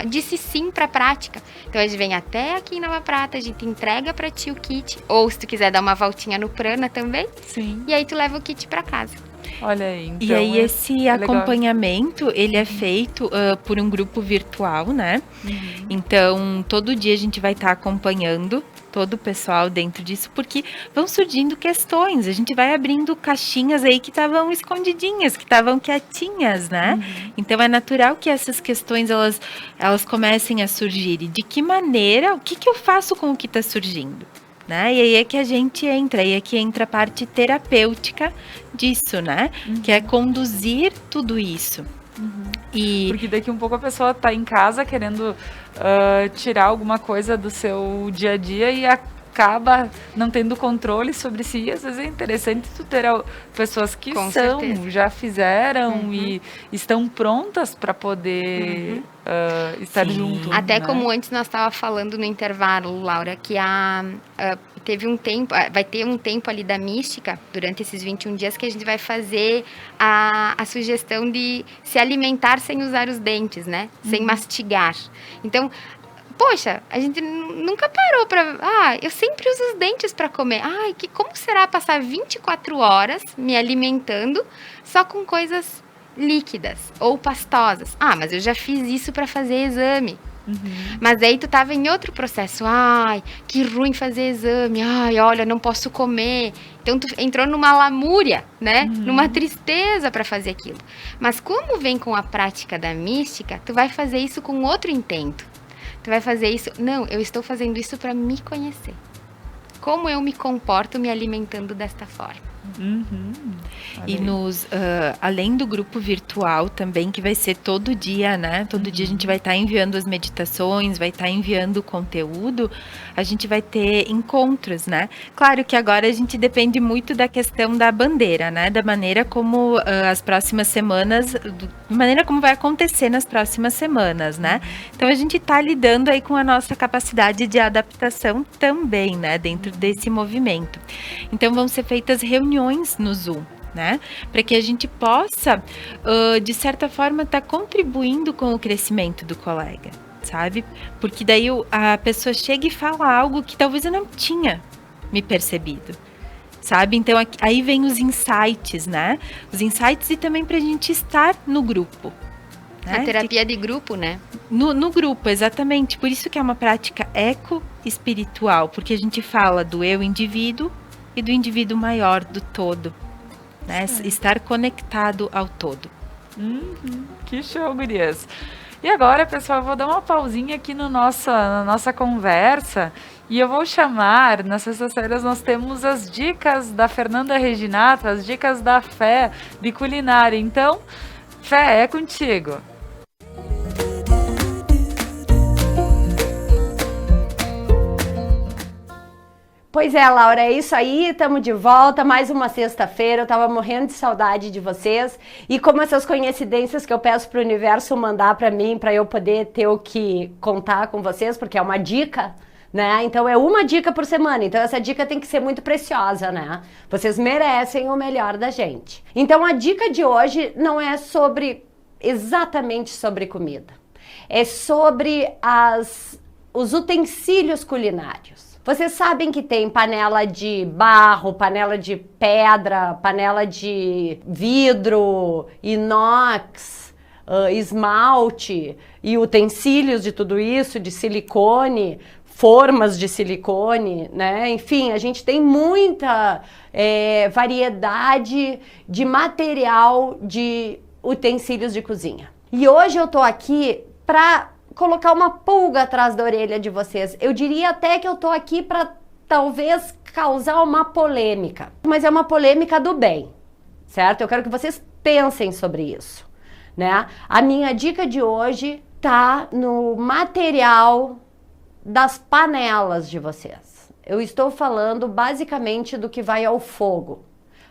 disse sim pra prática. Então, a gente vem até aqui em Nova Prata, a gente entrega pra ti o kit. Ou, se tu quiser dar uma voltinha no Prana também. Sim. E aí, tu leva o kit pra casa. Olha aí, então, E aí esse legal. acompanhamento, ele é feito por um grupo virtual, né? Então, todo dia a gente vai estar acompanhando todo o pessoal dentro disso, porque vão surgindo questões, a gente vai abrindo caixinhas aí que estavam escondidinhas, que estavam quietinhas, né? Então, é natural que essas questões, elas comecem a surgir. E de que maneira, o que eu faço com o que está surgindo? Né? E aí é que a gente entra, e aqui entra a parte terapêutica disso, né? Que é conduzir tudo isso. E Porque daqui um pouco a pessoa tá em casa querendo tirar alguma coisa do seu dia a dia e acaba não tendo controle sobre si. Às vezes é interessante tu ter pessoas que Com certeza. já fizeram e estão prontas para poder estar Sim. junto. Até né? como antes nós estávamos falando no intervalo, Laura, que teve um tempo, vai ter um tempo ali da mística, durante esses 21 dias, que a gente vai fazer a sugestão de se alimentar sem usar os dentes, né? Sem mastigar. Então, poxa, a gente nunca parou para... eu sempre uso os dentes para comer. Como será passar 24 horas me alimentando só com coisas líquidas ou pastosas? Mas eu já fiz isso para fazer exame. Mas aí tu tava em outro processo. Que ruim fazer exame. Olha, não posso comer. Então tu entrou numa lamúria, né? Numa tristeza para fazer aquilo. Mas como vem com a prática da mística, tu vai fazer isso com outro intento. Tu vai fazer isso... Não, eu estou fazendo isso para me conhecer. Como eu me comporto me alimentando desta forma. E além do grupo virtual também, que vai ser todo dia, né? Todo dia a gente vai estar enviando as meditações, vai estar enviando o conteúdo, a gente vai ter encontros, né? Claro que agora a gente depende muito da questão da bandeira, né? Da maneira como as próximas semanas, da maneira como vai acontecer nas próximas semanas, né? Então a gente está lidando aí com a nossa capacidade de adaptação também, né? Dentro desse movimento. Então vão ser feitas reuniões no Zoom, né? Para que a gente possa, de certa forma, estar contribuindo com o crescimento do colega, sabe? Porque daí a pessoa chega e fala algo que talvez eu não tinha me percebido, sabe? Então aí vem os insights, né? Os insights e também para a gente estar no grupo. Né? A terapia de grupo, né? No grupo, exatamente. Por isso que é uma prática eco-espiritual, porque a gente fala do eu indivíduo e do indivíduo maior, do todo, né? Estar conectado ao todo. Que show, gurias. E agora, pessoal, eu vou dar uma pausinha aqui na nossa conversa e eu vou chamar, nas sextas-feiras nós temos as dicas da Fernanda Reginato, as dicas da Fé de culinária. Então, Fé, é contigo. Pois é, Laura, é isso aí, estamos de volta, mais uma sexta-feira, eu tava morrendo de saudade de vocês, e como essas coincidências que eu peço pro universo mandar para mim, para eu poder ter o que contar com vocês, porque é uma dica, né, então é uma dica por semana, então essa dica tem que ser muito preciosa, né, vocês merecem o melhor da gente. Então a dica de hoje não é exatamente sobre comida, é sobre os utensílios culinários. Vocês sabem que tem panela de barro, panela de pedra, panela de vidro, inox, esmalte e utensílios de tudo isso, de silicone, formas de silicone, né? Enfim, a gente tem muita variedade de material de utensílios de cozinha. E hoje eu tô aqui para colocar uma pulga atrás da orelha de vocês. Eu diria até que eu tô aqui para talvez causar uma polêmica, mas é uma polêmica do bem, certo? Eu quero que vocês pensem sobre isso, né? A minha dica de hoje tá no material das panelas de vocês. eu estou falando basicamente do que vai ao fogo.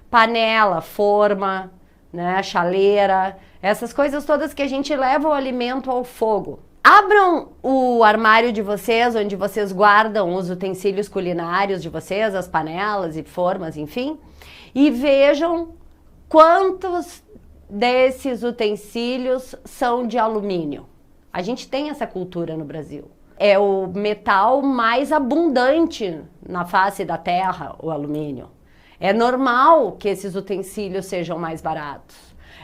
Panela, forma, né, chaleira, essas coisas todas que a gente leva o alimento ao fogo. Abram o armário de vocês, onde vocês guardam os utensílios culinários de vocês, as panelas e formas, enfim, e vejam quantos desses utensílios são de alumínio. A gente tem essa cultura no Brasil. É o metal mais abundante na face da Terra, o alumínio. É normal que esses utensílios sejam mais baratos.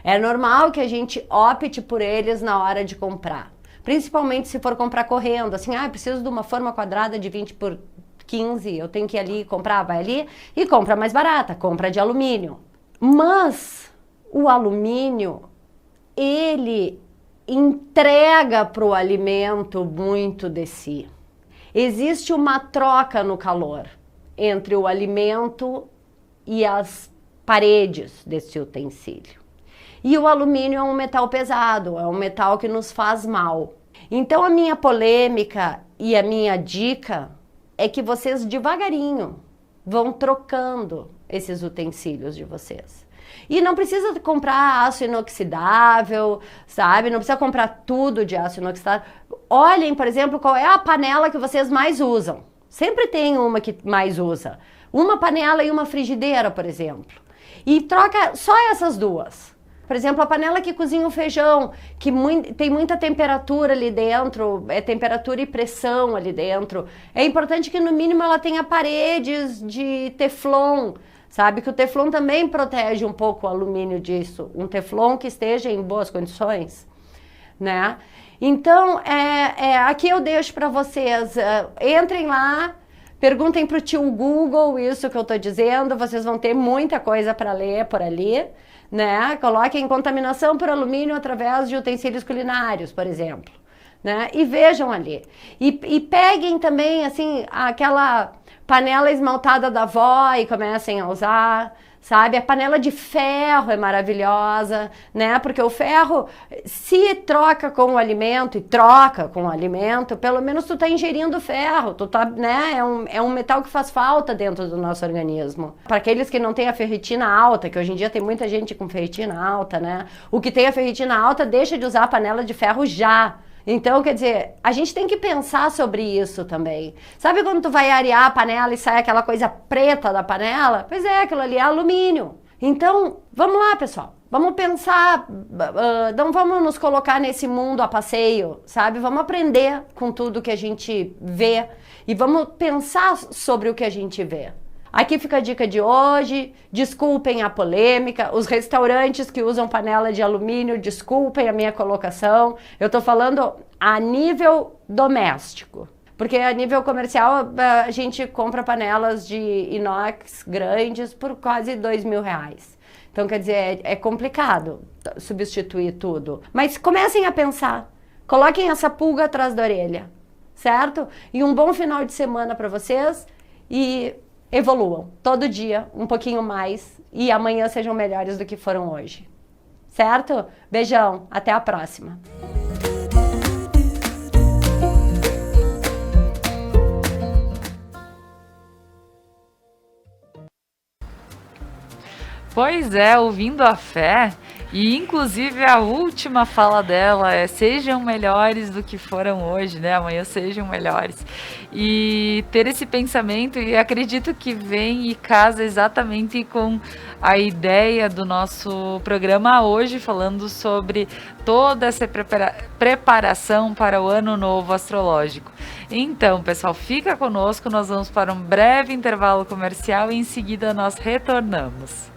É normal que a gente opte por eles na hora de comprar. Principalmente se for comprar correndo, assim, preciso de uma forma quadrada de 20 por 15, eu tenho que ir ali comprar, vai ali e compra mais barata, compra de alumínio. Mas o alumínio, ele entrega para o alimento muito de si. Existe uma troca no calor entre o alimento e as paredes desse utensílio. E o alumínio é um metal pesado, é um metal que nos faz mal. Então a minha polêmica e a minha dica é que vocês devagarinho vão trocando esses utensílios de vocês. E não precisa comprar aço inoxidável, sabe? Não precisa comprar tudo de aço inoxidável. Olhem, por exemplo, qual é a panela que vocês mais usam. Sempre tem uma que mais usa. Uma panela e uma frigideira, por exemplo. E troca só essas duas. Por exemplo, a panela que cozinha o feijão, que tem muita temperatura ali dentro, é temperatura e pressão ali dentro. É importante que no mínimo ela tenha paredes de teflon, sabe? Que o teflon também protege um pouco o alumínio disso. Um teflon que esteja em boas condições, né? Então, aqui eu deixo para vocês, entrem lá, perguntem para o tio Google isso que eu estou dizendo, vocês vão ter muita coisa para ler por ali, né? Coloquem contaminação por alumínio através de utensílios culinários, por exemplo, né? E vejam ali. E peguem também, assim, aquela panela esmaltada da avó e comecem a usar, sabe? A panela de ferro é maravilhosa, né? Porque o ferro, se troca com o alimento, e troca com o alimento, pelo menos tu tá ingerindo ferro, tu tá, né? É um metal que faz falta dentro do nosso organismo. Para aqueles que não têm a ferritina alta, que hoje em dia tem muita gente com ferritina alta, né? O que tem a ferritina alta deixa de usar a panela de ferro já. Então, quer dizer, a gente tem que pensar sobre isso também. Sabe quando tu vai arear a panela e sai aquela coisa preta da panela? Pois é, aquilo ali é alumínio. Então, vamos lá, pessoal. Vamos pensar, não vamos nos colocar nesse mundo a passeio, sabe? Vamos aprender com tudo que a gente vê e vamos pensar sobre o que a gente vê. Aqui fica a dica de hoje, desculpem a polêmica, os restaurantes que usam panela de alumínio, desculpem a minha colocação, eu tô falando a nível doméstico, porque a nível comercial a gente compra panelas de inox grandes por quase R$2.000. Então, quer dizer, é complicado substituir tudo. Mas comecem a pensar, coloquem essa pulga atrás da orelha, certo? E um bom final de semana para vocês e evoluam todo dia um pouquinho mais e amanhã sejam melhores do que foram hoje, certo? Beijão, até a próxima. Pois é, ouvindo a Fé, e inclusive a última fala dela é: sejam melhores do que foram hoje, né? Amanhã sejam melhores. E ter esse pensamento, e acredito que vem e casa exatamente com a ideia do nosso programa hoje, falando sobre toda essa preparação para o ano novo astrológico. Então, pessoal, fica conosco, nós vamos para um breve intervalo comercial e em seguida nós retornamos.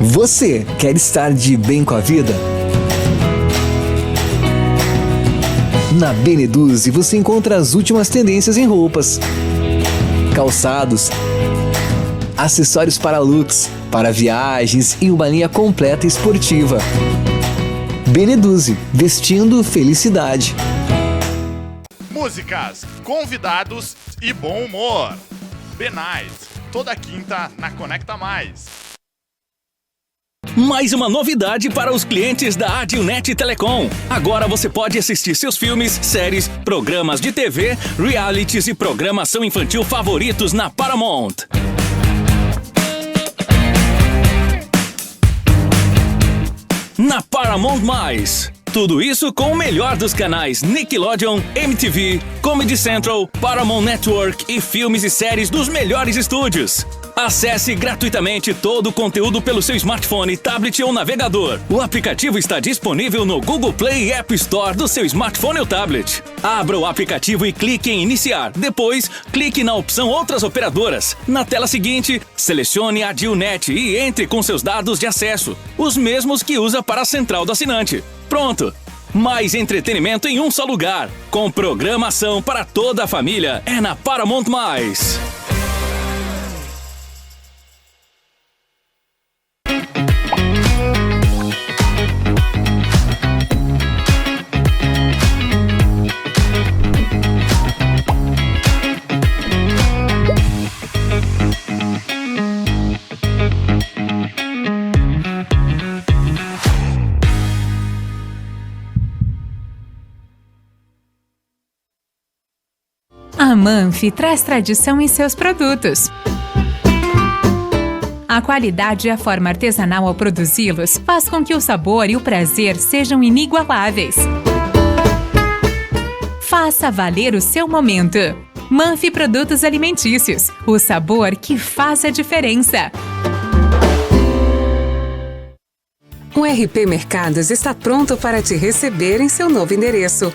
Você quer estar de bem com a vida? Na Beneduzzi você encontra as últimas tendências em roupas, calçados, acessórios para looks, para viagens e uma linha completa esportiva. Beneduzzi, vestindo felicidade. Músicas, convidados e bom humor. Benite, toda quinta na Conecta Mais. Mais uma novidade para os clientes da Adilnet Telecom. Agora você pode assistir seus filmes, séries, programas de TV, realities e programação infantil favoritos na Paramount. Na Paramount+. Tudo isso com o melhor dos canais Nickelodeon, MTV, Comedy Central, Paramount Network e filmes e séries dos melhores estúdios. Acesse gratuitamente todo o conteúdo pelo seu smartphone, tablet ou navegador. O aplicativo está disponível no Google Play e App Store do seu smartphone ou tablet. Abra o aplicativo e clique em Iniciar. Depois, clique na opção Outras Operadoras. Na tela seguinte, selecione a Adilnet e entre com seus dados de acesso, os mesmos que usa para a central do assinante. Pronto! Mais entretenimento em um só lugar. Com programação para toda a família. É na Paramount+. A Manfi traz tradição em seus produtos. A qualidade e a forma artesanal ao produzi-los faz com que o sabor e o prazer sejam inigualáveis. Faça valer o seu momento. Manfi Produtos Alimentícios, o sabor que faz a diferença. O RP Mercados está pronto para te receber em seu novo endereço.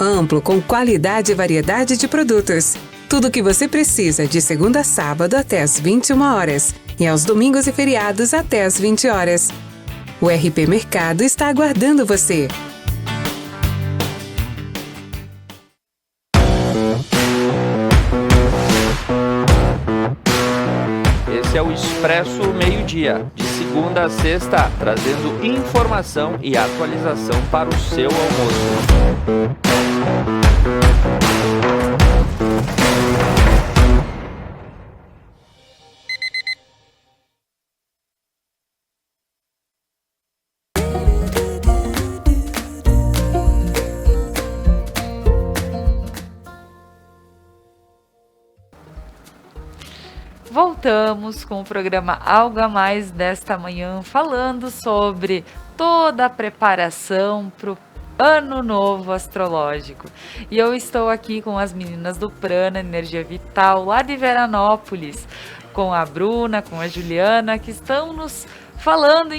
Amplo, com qualidade e variedade de produtos. Tudo o que você precisa de segunda a sábado até às 21 horas e aos domingos e feriados até às 20 horas. O RP Mercado está aguardando você. Esse é o Expresso Meio-Dia, de segunda a sexta, trazendo informação e atualização para o seu almoço. Voltamos com o programa Algo a Mais desta manhã, falando sobre toda a preparação para o Ano Novo Astrológico. E eu estou aqui com as meninas do Prana Energia Vital, lá de Veranópolis, com a Bruna, com a Juliana, que estão nos falando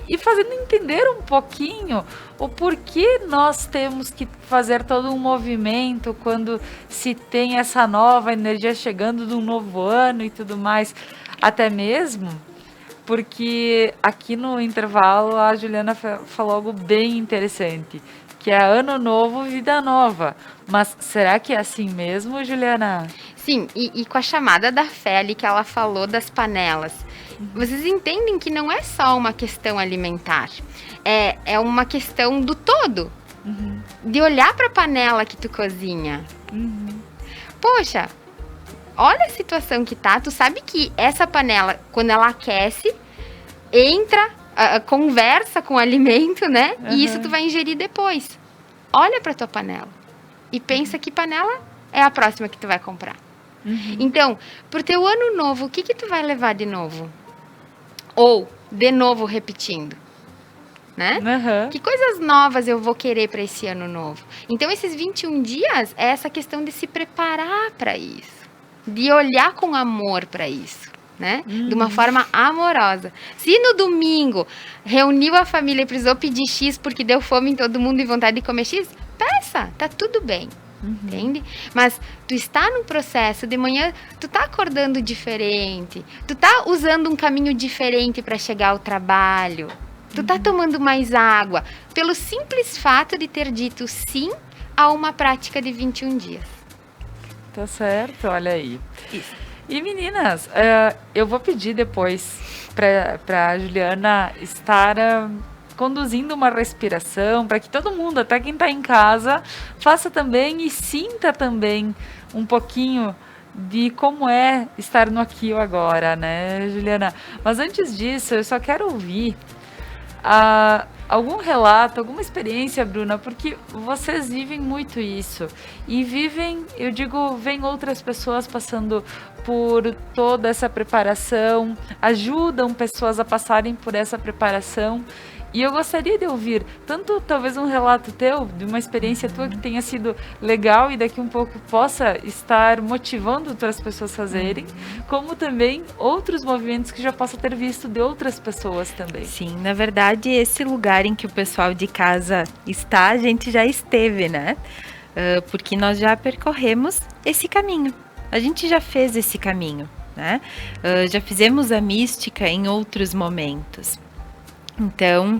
e fazendo entender um pouquinho o porquê nós temos que fazer todo um movimento quando se tem essa nova energia chegando de um novo ano e tudo mais. Até mesmo porque aqui no intervalo a Juliana falou algo bem interessante, que é ano novo, vida nova. Mas será que é assim mesmo, Juliana? Sim, e com a chamada da fé ali que ela falou das panelas. Vocês entendem que não é só uma questão alimentar, é uma questão do todo, de olhar para a panela que tu cozinha. Poxa, olha a situação que tá, tu sabe que essa panela, quando ela aquece, entra, conversa com o alimento, né? E isso tu vai ingerir depois. Olha para tua panela e pensa que panela é a próxima que tu vai comprar. Então, pro teu ano novo, o que tu vai levar de novo? Ou, de novo, repetindo, né? Que coisas novas eu vou querer para esse ano novo? Então, esses 21 dias é essa questão de se preparar para isso, de olhar com amor para isso, né? De uma forma amorosa. Se no domingo reuniu a família e precisou pedir X porque deu fome em todo mundo e vontade de comer X, peça, tá tudo bem. Entende? Mas tu está num processo, de manhã tu tá acordando diferente, tu tá usando um caminho diferente para chegar ao trabalho, tu tá tomando mais água, pelo simples fato de ter dito sim a uma prática de 21 dias. Tá certo, olha aí. Isso. E meninas, eu vou pedir depois para a Juliana estar conduzindo uma respiração, para que todo mundo, até quem está em casa, faça também e sinta também um pouquinho de como é estar no aqui ou agora, né, Juliana? Mas antes disso, eu só quero ouvir algum relato, alguma experiência, Bruna, porque vocês vivem muito isso. E vivem, eu digo, vem outras pessoas passando por toda essa preparação, ajudam pessoas a passarem por essa preparação. E eu gostaria de ouvir tanto talvez um relato teu, de uma experiência tua que tenha sido legal e daqui um pouco possa estar motivando outras pessoas a fazerem, como também outros movimentos que já possa ter visto de outras pessoas também. Sim, na verdade, esse lugar em que o pessoal de casa está, a gente já esteve, né? Porque nós já percorremos esse caminho. A gente já fez esse caminho, né? Já fizemos a mística em outros momentos. Então,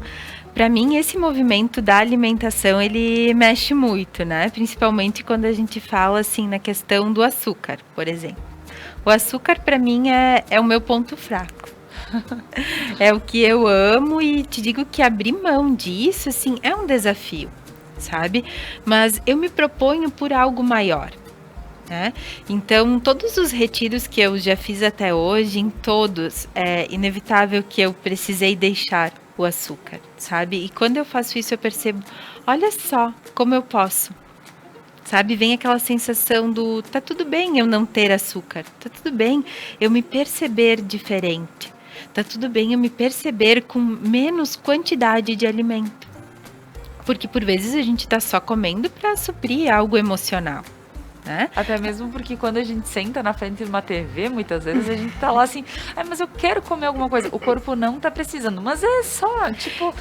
para mim, esse movimento da alimentação, ele mexe muito, né? Principalmente quando a gente fala, assim, na questão do açúcar, por exemplo. O açúcar, para mim, é o meu ponto fraco. É o que eu amo e te digo que abrir mão disso, assim, é um desafio, sabe? Mas eu me proponho por algo maior. Né? Então, todos os retiros que eu já fiz até hoje, em todos, é inevitável que eu precisei deixar o açúcar, sabe? E quando eu faço isso, eu percebo, olha só como eu posso, sabe? Vem aquela sensação do, tá tudo bem eu não ter açúcar, tá tudo bem eu me perceber diferente, tá tudo bem eu me perceber com menos quantidade de alimento. Porque por vezes a gente tá só comendo para suprir algo emocional. Né? Até mesmo porque quando a gente senta na frente de uma TV, muitas vezes a gente tá lá assim, mas eu quero comer alguma coisa. O corpo não tá precisando, mas é só, tipo,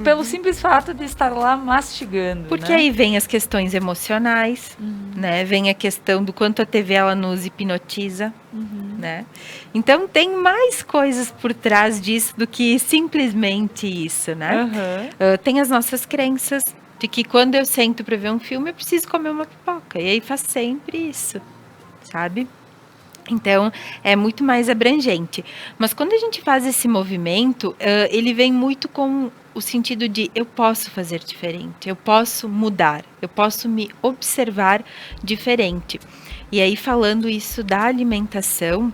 pelo simples fato de estar lá mastigando. Porque né? aí vem as questões emocionais, né? Vem a questão do quanto a TV ela nos hipnotiza, né? Então tem mais coisas por trás disso do que simplesmente isso, né? Tem as nossas crenças, de que quando eu sento para ver um filme, eu preciso comer uma pipoca. E aí faz sempre isso, sabe? Então, é muito mais abrangente. Mas quando a gente faz esse movimento, ele vem muito com o sentido de eu posso fazer diferente, eu posso mudar, eu posso me observar diferente. E aí, falando isso da alimentação,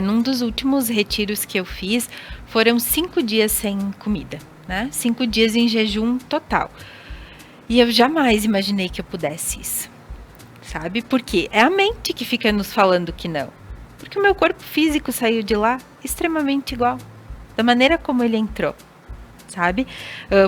num dos últimos retiros que eu fiz, foram 5 dias sem comida. Né? 5 dias em jejum total. E eu jamais imaginei que eu pudesse isso, sabe? Porque é a mente que fica nos falando que não. Porque o meu corpo físico saiu de lá extremamente igual, da maneira como ele entrou, sabe?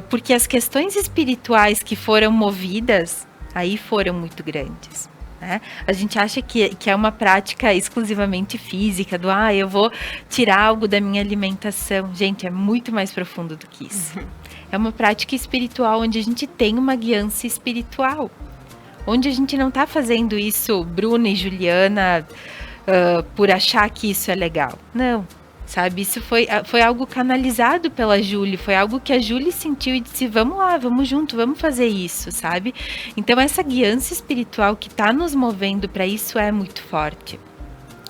Porque as questões espirituais que foram movidas, aí foram muito grandes. Né? A gente acha que é uma prática exclusivamente física, do eu vou tirar algo da minha alimentação. Gente, é muito mais profundo do que isso. É uma prática espiritual onde a gente tem uma guiança espiritual. Onde a gente não está fazendo isso, Bruna e Juliana, por achar que isso é legal. Não, sabe? Isso foi algo canalizado pela Júlia, foi algo que a Júlia sentiu e disse, vamos lá, vamos junto, vamos fazer isso, sabe? Então, essa guiança espiritual que está nos movendo para isso é muito forte.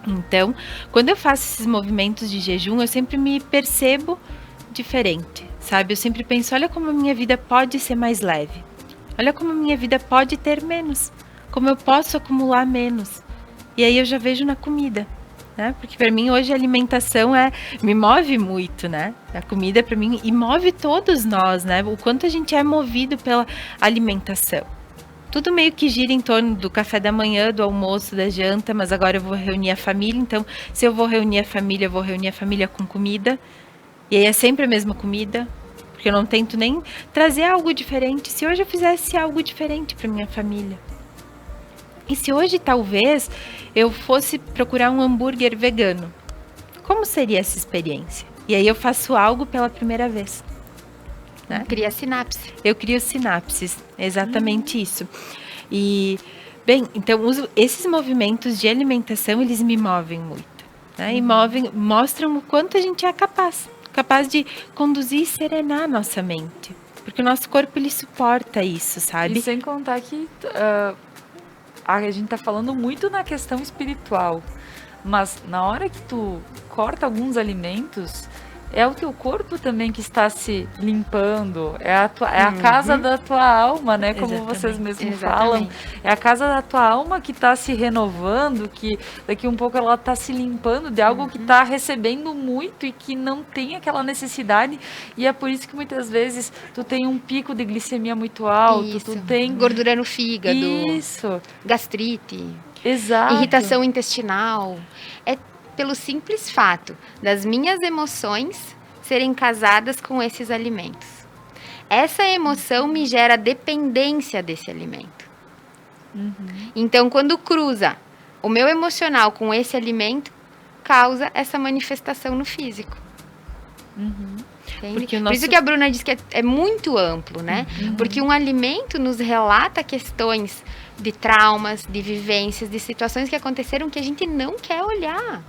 Então, quando eu faço esses movimentos de jejum, eu sempre me percebo diferente, sabe? Eu sempre penso, olha como a minha vida pode ser mais leve. Olha como a minha vida pode ter menos. Como eu posso acumular menos. E aí eu já vejo na comida. Né? Porque para mim hoje a alimentação me move muito, né? A comida para mim e move todos nós, né? O quanto a gente é movido pela alimentação. Tudo meio que gira em torno do café da manhã, do almoço, da janta, mas agora eu vou reunir a família, então se eu vou reunir a família, eu vou reunir a família com comida. E aí é sempre a mesma comida, porque eu não tento nem trazer algo diferente. Se hoje eu fizesse algo diferente para minha família. E se hoje talvez eu fosse procurar um hambúrguer vegano, como seria essa experiência? E aí eu faço algo pela primeira vez. Né? Cria sinapse. Eu crio sinapses, exatamente isso. E, bem, então esses movimentos de alimentação, eles me movem muito. Né? E mostram o quanto a gente é capaz de conduzir e serenar a nossa mente. Porque o nosso corpo, ele suporta isso, sabe? E sem contar que a gente tá falando muito na questão espiritual, mas na hora que tu corta alguns alimentos, é o teu corpo também que está se limpando, é a casa da tua alma, né? Como vocês mesmos falam. É a casa da tua alma que está se renovando, que daqui um pouco ela está se limpando de algo que está recebendo muito e que não tem aquela necessidade. E é por isso que muitas vezes tu tem um pico de glicemia muito alto, tu tem gordura no fígado, gastrite, irritação intestinal. É pelo simples fato das minhas emoções serem casadas com esses alimentos. Essa emoção me gera dependência desse alimento. Então, quando cruza o meu emocional com esse alimento, causa essa manifestação no físico. Por isso que a Bruna diz que é muito amplo, né? Porque um alimento nos relata questões de traumas, de vivências, de situações que aconteceram que a gente não quer olhar.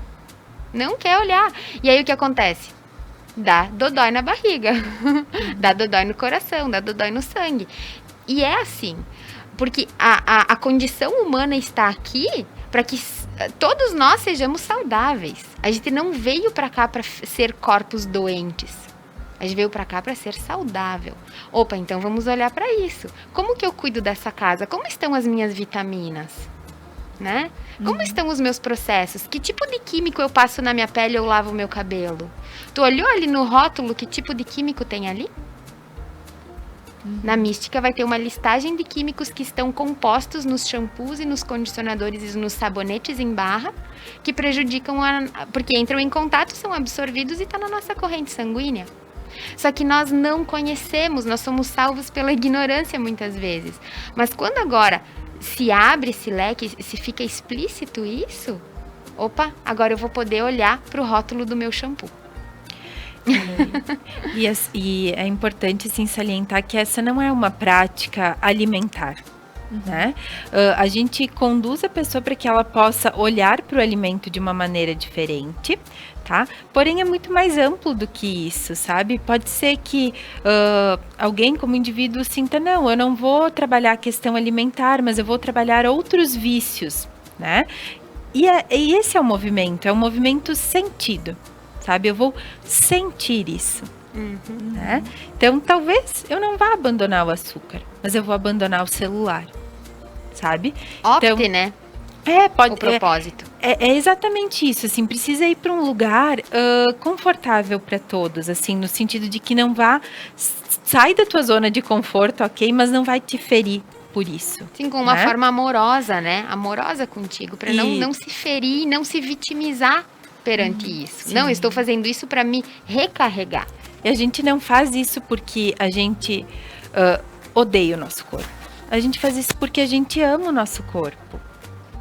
Não quer olhar. E aí o que acontece? Dá dodói na barriga, dá dodói no coração, dá dodói no sangue. E é assim, porque a condição humana está aqui para que todos nós sejamos saudáveis. A gente não veio para cá para ser corpos doentes. A gente veio para cá para ser saudável. Opa, então vamos olhar para isso. Como que eu cuido dessa casa? Como estão as minhas vitaminas? Né? Como estão os meus processos? Que tipo de químico eu passo na minha pele ou lavo o meu cabelo? Tu olhou ali no rótulo que tipo de químico tem ali? Na Mística vai ter uma listagem de químicos que estão compostos nos shampoos e nos condicionadores e nos sabonetes em barra, que prejudicam porque entram em contato, são absorvidos e está na nossa corrente sanguínea. Só que nós não conhecemos, nós somos salvos pela ignorância muitas vezes. Mas quando agora se abre esse leque, se fica explícito isso, opa, agora eu vou poder olhar para o rótulo do meu shampoo. E é importante sim, salientar que essa não é uma prática alimentar. Né? A gente conduz a pessoa para que ela possa olhar para o alimento de uma maneira diferente, tá? Porém é muito mais amplo do que isso, sabe? Pode ser que alguém como indivíduo sinta, não, eu não vou trabalhar a questão alimentar, mas eu vou trabalhar outros vícios, né? E esse é o um movimento sentido, sabe? Eu vou sentir isso. Né? Então talvez eu não vá abandonar o açúcar, mas eu vou abandonar o celular, sabe? Opte, então, né? Pode, o propósito. É exatamente isso, assim, precisa ir para um lugar confortável para todos, assim, no sentido de que não vá, sai da tua zona de conforto, ok, mas não vai te ferir por isso. Sim, com uma forma amorosa, né? Amorosa contigo, para não se ferir, não se vitimizar perante isso. Sim. Não, eu estou fazendo isso para me recarregar. E a gente não faz isso porque a gente odeia o nosso corpo. A gente faz isso porque a gente ama o nosso corpo,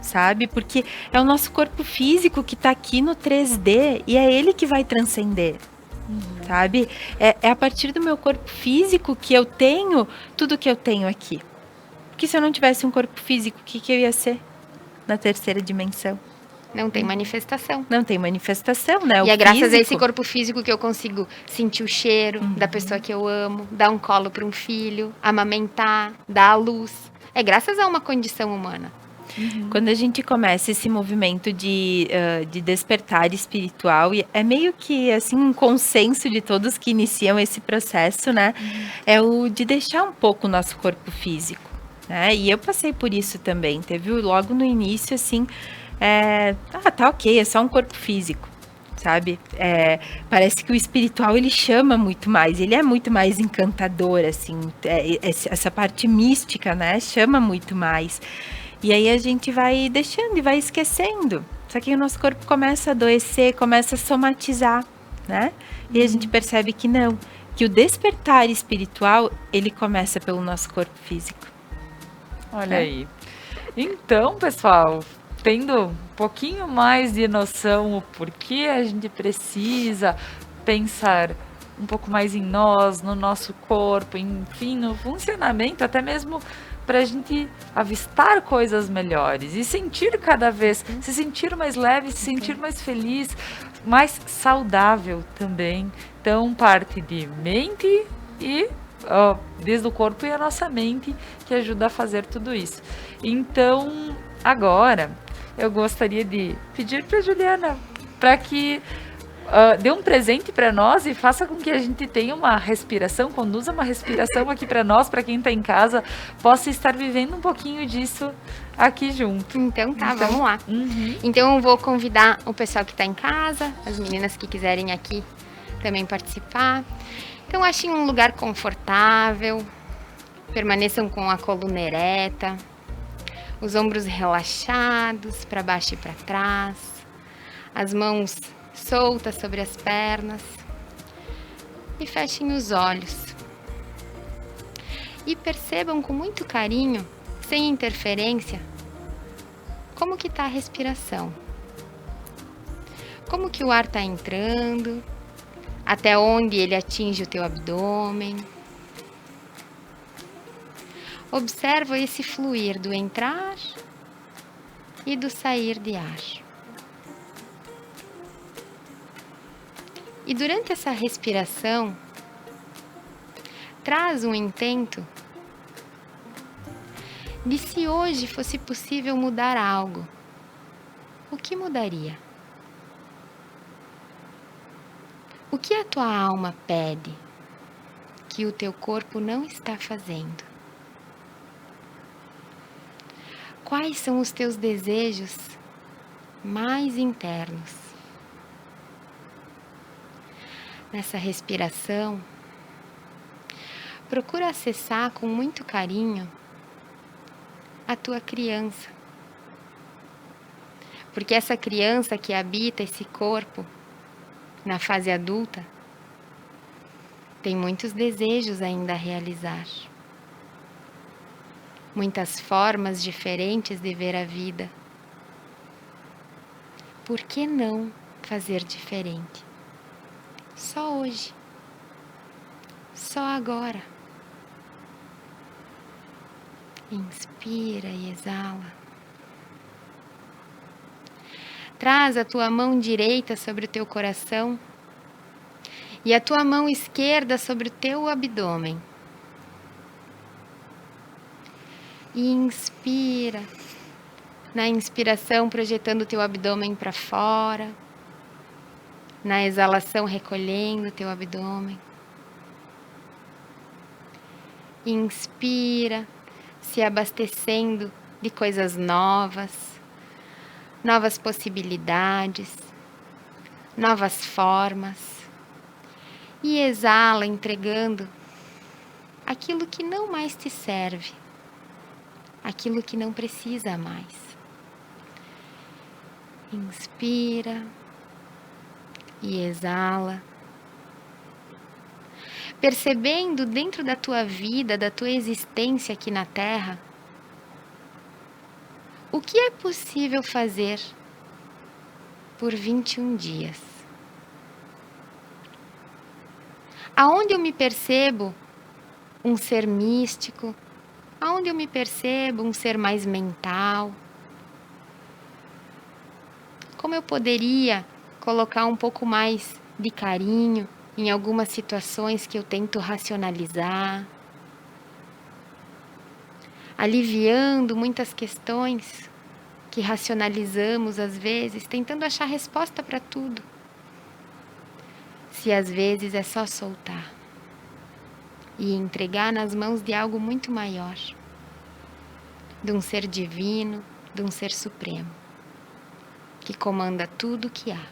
sabe? Porque é o nosso corpo físico que está aqui no 3D e é ele que vai transcender, sabe? É a partir do meu corpo físico que eu tenho tudo que eu tenho aqui. Porque se eu não tivesse um corpo físico, o que eu ia ser na terceira dimensão? Não tem manifestação. Não tem manifestação, né? E é graças a esse corpo físico que eu consigo sentir o cheiro da pessoa que eu amo, dar um colo para um filho, amamentar, dar a luz. É graças a uma condição humana. Quando a gente começa esse movimento de despertar espiritual, é meio que assim um consenso de todos que iniciam esse processo, né? É o de deixar um pouco o nosso corpo físico, né? E eu passei por isso também. Teve logo no início, assim... tá ok, é só um corpo físico, sabe? Parece que o espiritual, ele chama muito mais, ele é muito mais encantador, assim, essa parte mística, né? Chama muito mais. E aí a gente vai deixando e vai esquecendo. Só que o nosso corpo começa a adoecer, começa a somatizar, né? E a gente percebe que não, que o despertar espiritual, ele começa pelo nosso corpo físico. Olha aí. Então, pessoal... Tendo um pouquinho mais de noção o porquê a gente precisa pensar um pouco mais em nós, no nosso corpo, enfim, no funcionamento, até mesmo para a gente avistar coisas melhores e sentir cada vez, se sentir mais leve, se sentir mais feliz, mais saudável também. Então, parte de mente e desde o corpo e a nossa mente que ajuda a fazer tudo isso. Então, agora... eu gostaria de pedir para a Juliana para que dê um presente para nós e faça com que a gente tenha uma respiração, conduza uma respiração aqui para nós, para quem está em casa, possa estar vivendo um pouquinho disso aqui junto. Então tá, vamos lá. Então eu vou convidar o pessoal que está em casa, as meninas que quiserem aqui também participar. Então achem um lugar confortável, permaneçam com a coluna ereta, os ombros relaxados para baixo e para trás, as mãos soltas sobre as pernas e fechem os olhos. E percebam com muito carinho, sem interferência, como que está a respiração. Como que o ar está entrando, até onde ele atinge o teu abdômen. Observa esse fluir do entrar e do sair de ar. E durante essa respiração, traz um intento de se hoje fosse possível mudar algo. O que mudaria? O que a tua alma pede que o teu corpo não está fazendo? Quais são os teus desejos mais internos? Nessa respiração, procura acessar com muito carinho a tua criança. Porque essa criança que habita esse corpo na fase adulta tem muitos desejos ainda a realizar. Muitas formas diferentes de ver a vida. Por que não fazer diferente? Só hoje. Só agora. Inspira e exala. Traz a tua mão direita sobre o teu coração e a tua mão esquerda sobre o teu abdômen. E inspira. Na inspiração, projetando o teu abdômen para fora. Na exalação, recolhendo o teu abdômen. Inspira, se abastecendo de coisas novas. Novas possibilidades, novas formas, e exala entregando aquilo que não mais te serve, aquilo que não precisa mais. Inspira e exala, percebendo dentro da tua vida, da tua existência aqui na Terra, o que é possível fazer por 21 dias? Aonde eu me percebo um ser místico? Aonde eu me percebo um ser mais mental? Como eu poderia colocar um pouco mais de carinho em algumas situações que eu tento racionalizar? Aliviando muitas questões que racionalizamos às vezes, tentando achar resposta para tudo. Se às vezes é só soltar e entregar nas mãos de algo muito maior, de um ser divino, de um ser supremo, que comanda tudo o que há.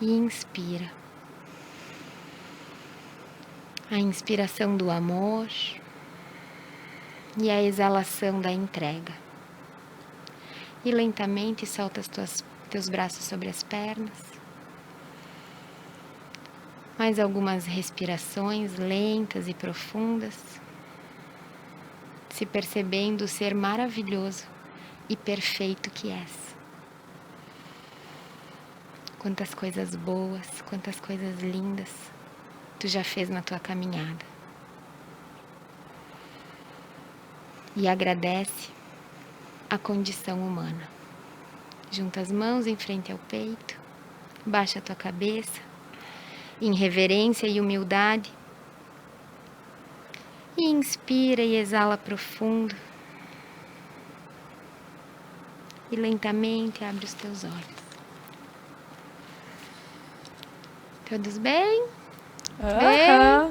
E inspira. A inspiração do amor e a exalação da entrega. E lentamente solta teus braços sobre as pernas. Mais algumas respirações lentas e profundas. Se percebendo o ser maravilhoso e perfeito que és. Quantas coisas boas, quantas coisas lindas tu já fez na tua caminhada. E agradece a condição humana. Junta as mãos em frente ao peito, baixa a tua cabeça, em reverência e humildade. E inspira e exala profundo. E lentamente abre os teus olhos. Todos bem? Aham.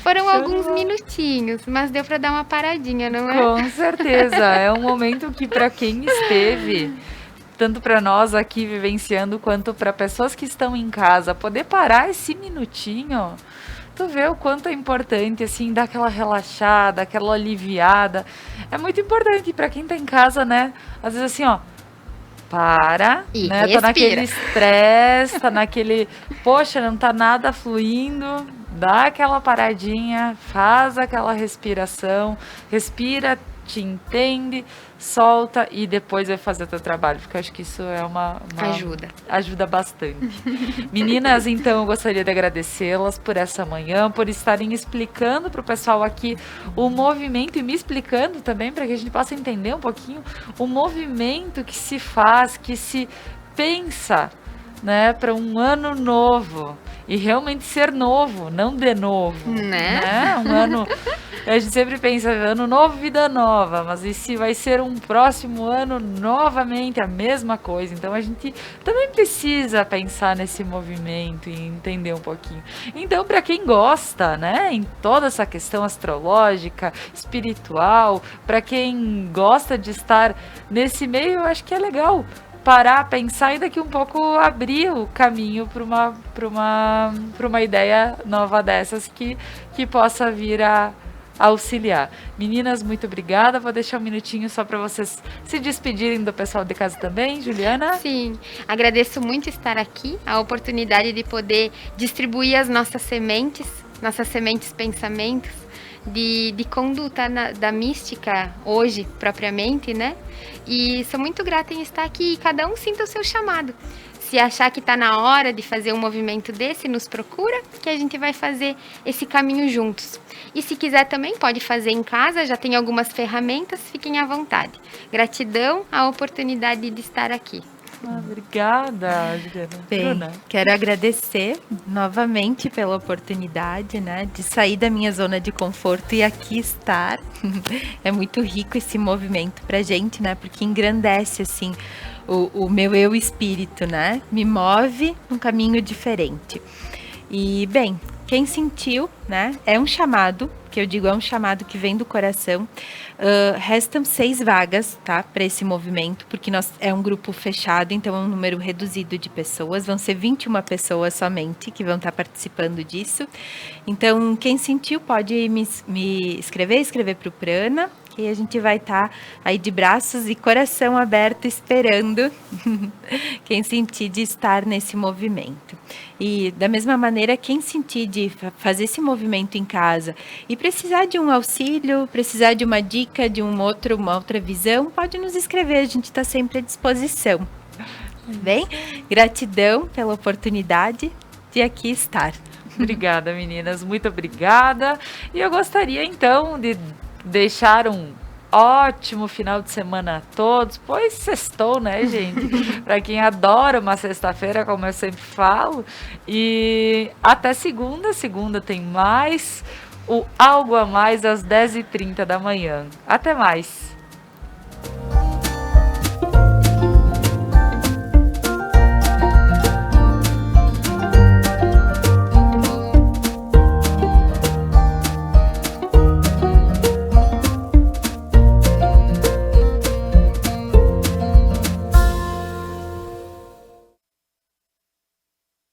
Foram Show. alguns minutinhos, mas deu para dar uma paradinha, não é? Com certeza. É um momento que, para quem esteve, tanto para nós aqui vivenciando, quanto para pessoas que estão em casa, poder parar esse minutinho, tu vê o quanto é importante, assim, dar aquela relaxada, aquela aliviada. É muito importante para quem tá em casa, né? Às vezes assim, ó, para, E né? Tá naquele respira. estresse, tá naquele, poxa, não tá nada fluindo. Dá aquela paradinha, faz aquela respiração, respira, te entende, solta e depois vai fazer o teu trabalho, porque eu acho que isso é uma ajuda bastante. Meninas, então eu gostaria de agradecê-las por essa manhã, por estarem explicando para o pessoal aqui o movimento e me explicando também para que a gente possa entender um pouquinho o movimento que se faz, que se pensa, né, para um ano novo. E realmente ser novo, não de novo. Né? Um ano. A gente sempre pensa, ano novo, vida nova. Mas e se vai ser um próximo ano novamente a mesma coisa? Então a gente também precisa pensar nesse movimento e entender um pouquinho. Então, para quem gosta, né, em toda essa questão astrológica, espiritual, para quem gosta de estar nesse meio, eu acho que é legal parar, pensar e daqui um pouco abrir o caminho para uma ideia nova dessas que possa vir a auxiliar. Meninas, muito obrigada. Vou deixar um minutinho só para vocês se despedirem do pessoal de casa também. Juliana? Sim, agradeço muito estar aqui, a oportunidade de poder distribuir as nossas sementes pensamentos, de conduta da mística hoje, propriamente, né? E sou muito grata em estar aqui e cada um sinta o seu chamado. Se achar que está na hora de fazer um movimento desse, nos procura, que a gente vai fazer esse caminho juntos. E se quiser também, pode fazer em casa, já tem algumas ferramentas, fiquem à vontade. Gratidão à oportunidade de estar aqui. Obrigada, Juliana. Bem, Bruna? quero agradecer novamente pela oportunidade, né, de sair da minha zona de conforto e aqui estar. É muito rico esse movimento pra gente, né, porque engrandece, assim, o meu eu espírito, né, me move num caminho diferente. E, bem, quem sentiu, né, é um chamado, que eu digo é um chamado que vem do coração. Restam 6 vagas, tá, para esse movimento, porque é um grupo fechado, então é um número reduzido de pessoas, vão ser 21 pessoas somente que vão estar participando disso. Então, quem sentiu pode me escrever para o Prana, que a gente vai estar aí de braços e coração aberto esperando quem sentir de estar nesse movimento. E da mesma maneira, quem sentir de fazer esse movimento em casa e precisar de um auxílio, precisar de uma dica, de uma outra visão, pode nos escrever, a gente está sempre à disposição. Bem, gratidão pela oportunidade de aqui estar. Obrigada, meninas, muito obrigada. E eu gostaria então de deixar um ótimo final de semana a todos, pois sextou, né, gente? Para quem adora uma sexta-feira, como eu sempre falo. E até segunda tem mais o Algo a Mais às 10h30 da manhã. Até mais!